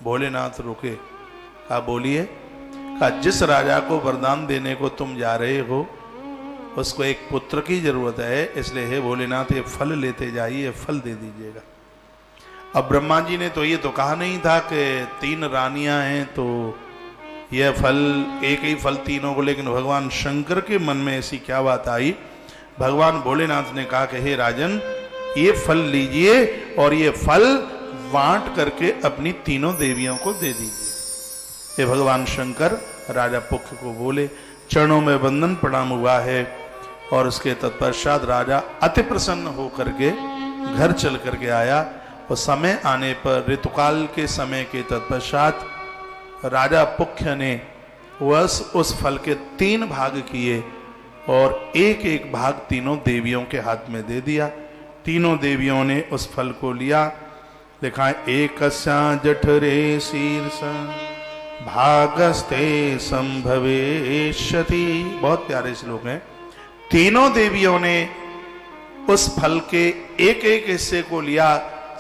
भोलेनाथ रुके, कहा बोलिए। कहा जिस राजा को वरदान देने को तुम जा रहे हो उसको एक पुत्र की जरूरत है, इसलिए हे भोलेनाथ ये फल लेते जाइए, ये फल दे दीजिएगा। अब ब्रह्मा जी ने तो ये तो कहा नहीं था कि 3 रानियां हैं तो यह फल, एक ही फल तीनों को, लेकिन भगवान शंकर के मन में ऐसी क्या बात आई, भगवान भोलेनाथ ने कहा कि हे राजन ये फल लीजिए और ये फल बांट करके अपनी तीनों देवियों को दे दीजिए। ये भगवान शंकर राजा पुख को बोले, चरणों में वंदन प्रणाम हुआ है और उसके तत्पश्चात राजा अति प्रसन्न होकर के घर चल करके आया। और समय आने पर ऋतुकाल के समय के तत्पश्चात राजा पुख्य ने उस फल के 3 भाग किए और एक एक भाग तीनों देवियों के हाथ में दे दिया। तीनों देवियों ने उस फल को लिया। लिखा है एकस्या जठरे शीर्ष भागस्ते संभवेष्यति। बहुत प्यारे श्लोक हैं। तीनों देवियों ने उस फल के एक एक हिस्से को लिया।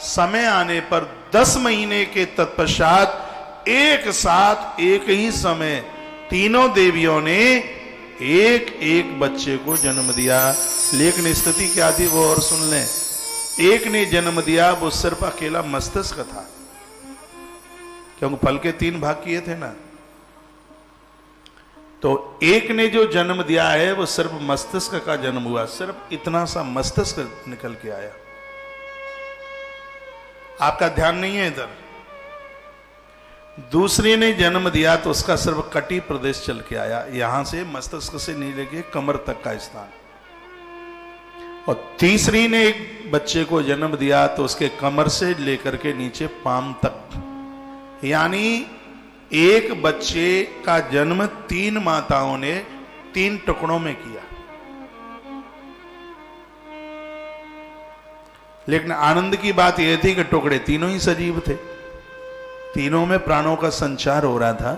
समय आने पर 10 महीने के तत्पश्चात एक साथ एक ही समय तीनों देवियों ने एक एक बच्चे को जन्म दिया। लेकिन स्थिति क्या थी वो और सुन लें। एक ने जन्म दिया, वो सिर्फ अकेला मस्तिष्क था, क्योंकि फल के 3 भाग किए थे ना। तो एक ने जो जन्म दिया है वो सिर्फ मस्तिष्क का जन्म हुआ, सिर्फ इतना सा मस्तिष्क निकल के आया। आपका ध्यान नहीं है इधर। दूसरी ने जन्म दिया तो उसका सिर्फ कटी प्रदेश चल के आया, यहां से मस्तिष्क से नहीं लेके कमर तक का स्थान। और तीसरी ने एक बच्चे को जन्म दिया तो उसके कमर से लेकर के नीचे पाम तक, यानी एक बच्चे का जन्म 3 माताओं ने 3 टुकड़ों में किया। लेकिन आनंद की बात यह थी कि टुकड़े तीनों ही सजीव थे, तीनों में प्राणों का संचार हो रहा था।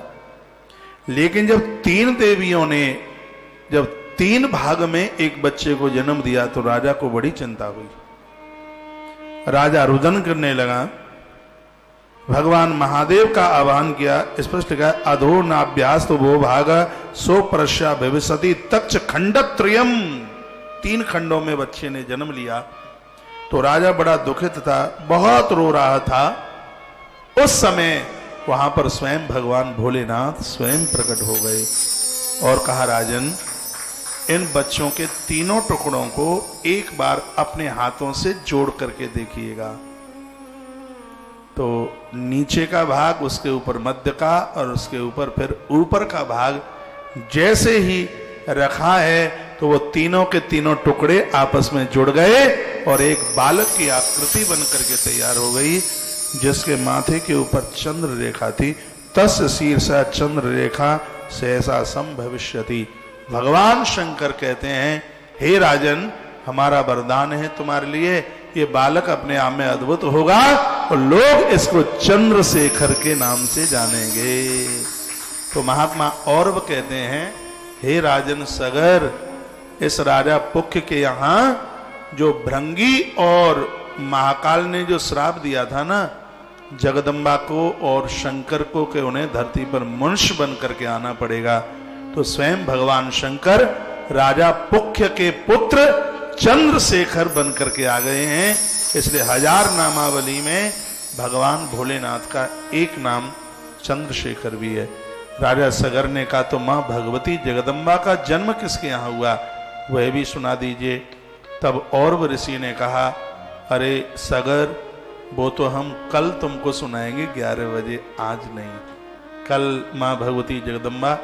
लेकिन जब 3 देवियों ने जब 3 भाग में एक बच्चे को जन्म दिया तो राजा को बड़ी चिंता हुई। राजा रुदन करने लगा, भगवान महादेव का आह्वान किया। स्पष्ट कहा अधो नाभ्यास तो वो भाग सो परस्या भविष्यति तक्ष खंडत्रयम। 3 खंडों में बच्चे ने जन्म लिया तो राजा बड़ा दुखित था, बहुत रो रहा था। उस समय वहां पर स्वयं भगवान भोलेनाथ स्वयं प्रकट हो गए और कहा राजन इन बच्चों के तीनों टुकड़ों को एक बार अपने हाथों से जोड़ करके देखिएगा। तो नीचे का भाग, उसके ऊपर मध्य का और उसके ऊपर फिर ऊपर का भाग जैसे ही रखा है तो वो तीनों के तीनों टुकड़े आपस में जुड़ गए और एक बालक की आकृति बन करके तैयार हो गई, जिसके माथे के ऊपर चंद्र रेखा थी। तस् शीर्षा चंद्र रेखा सहसा संभविष्यति। भगवान शंकर कहते हैं, हे राजन, हमारा वरदान है तुम्हारे लिए, ये बालक अपने आप में अद्भुत होगा और लोग इसको चंद्रशेखर के नाम से जानेंगे। तो महात्मा औरव कहते हैं, हे राजन सगर, इस राजा पुख्य के यहाँ जो भृंगी और महाकाल ने जो श्राप दिया था ना जगदम्बा को और शंकर को कि उन्हें धरती पर मनुष्य बन करके आना पड़ेगा, तो स्वयं भगवान शंकर राजा पुख्य के पुत्र चंद्रशेखर बन करके आ गए हैं। इसलिए 1000 नामावली में भगवान भोलेनाथ का एक नाम चंद्रशेखर भी है। राजा सगर ने कहा, तो मां भगवती जगदम्बा का जन्म किसके यहाँ हुआ, वह भी सुना दीजिए। तब और ऋषि ने कहा, अरे सगर, वो तो हम कल तुमको सुनाएंगे 11 बजे, आज नहीं। कल मां भगवती जगदम्बा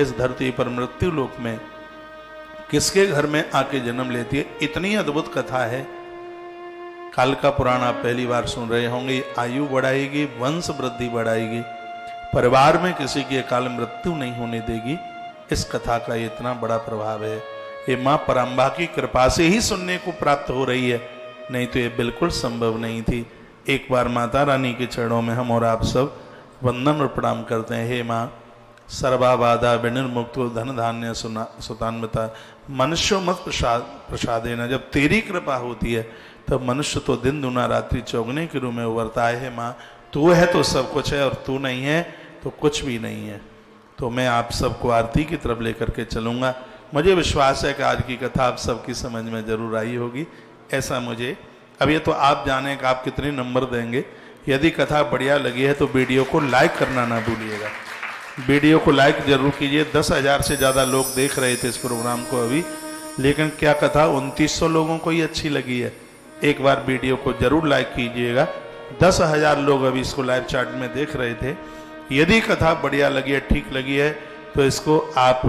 इस धरती पर मृत्यु लोक में किसके घर में आके जन्म लेती है, इतनी अद्भुत कथा है। काल का पुराण आप पहली बार सुन रहे होंगे। आयु बढ़ाएगी, वंश वृद्धि बढ़ाएगी, परिवार में किसी की अकाल मृत्यु नहीं होने देगी। इस कथा का इतना बड़ा प्रभाव है। ये मां परम्बा की कृपा से ही सुनने को प्राप्त हो रही है, नहीं तो ये बिल्कुल संभव नहीं थी। एक बार माता रानी के चरणों में हम और आप सब वंदन और प्रणाम करते हैं। हे माँ, सर्वा बाधा विनिर्मुक्तो धन धान्य सुतान्विता मनुष्यो मत प्रसादे न। जब तेरी कृपा होती है तब मनुष्य तो दिन दुना रात्रि चौगने के रूप में उभरता है। माँ, तू है तो सब कुछ है और तू नहीं है तो कुछ भी नहीं है। तो मैं आप सबको आरती की तरफ लेकर के चलूँगा। मुझे विश्वास है कि आज की कथा आप सबकी समझ में जरूर आई होगी, ऐसा मुझे। अब ये तो आप जाने कि आप कितने नंबर देंगे। यदि कथा बढ़िया लगी है तो वीडियो को लाइक करना ना भूलिएगा। वीडियो को लाइक जरूर कीजिए। 10,000 से ज़्यादा लोग देख रहे थे इस प्रोग्राम को अभी, लेकिन क्या कथा 2900 लोगों को ही अच्छी लगी है। एक बार वीडियो को जरूर लाइक कीजिएगा। 10,000 लोग अभी इसको लाइव चैट में देख रहे थे। यदि कथा बढ़िया लगी है, ठीक लगी है, तो इसको आप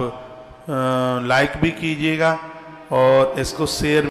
लाइक भी कीजिएगा और इसको शेयर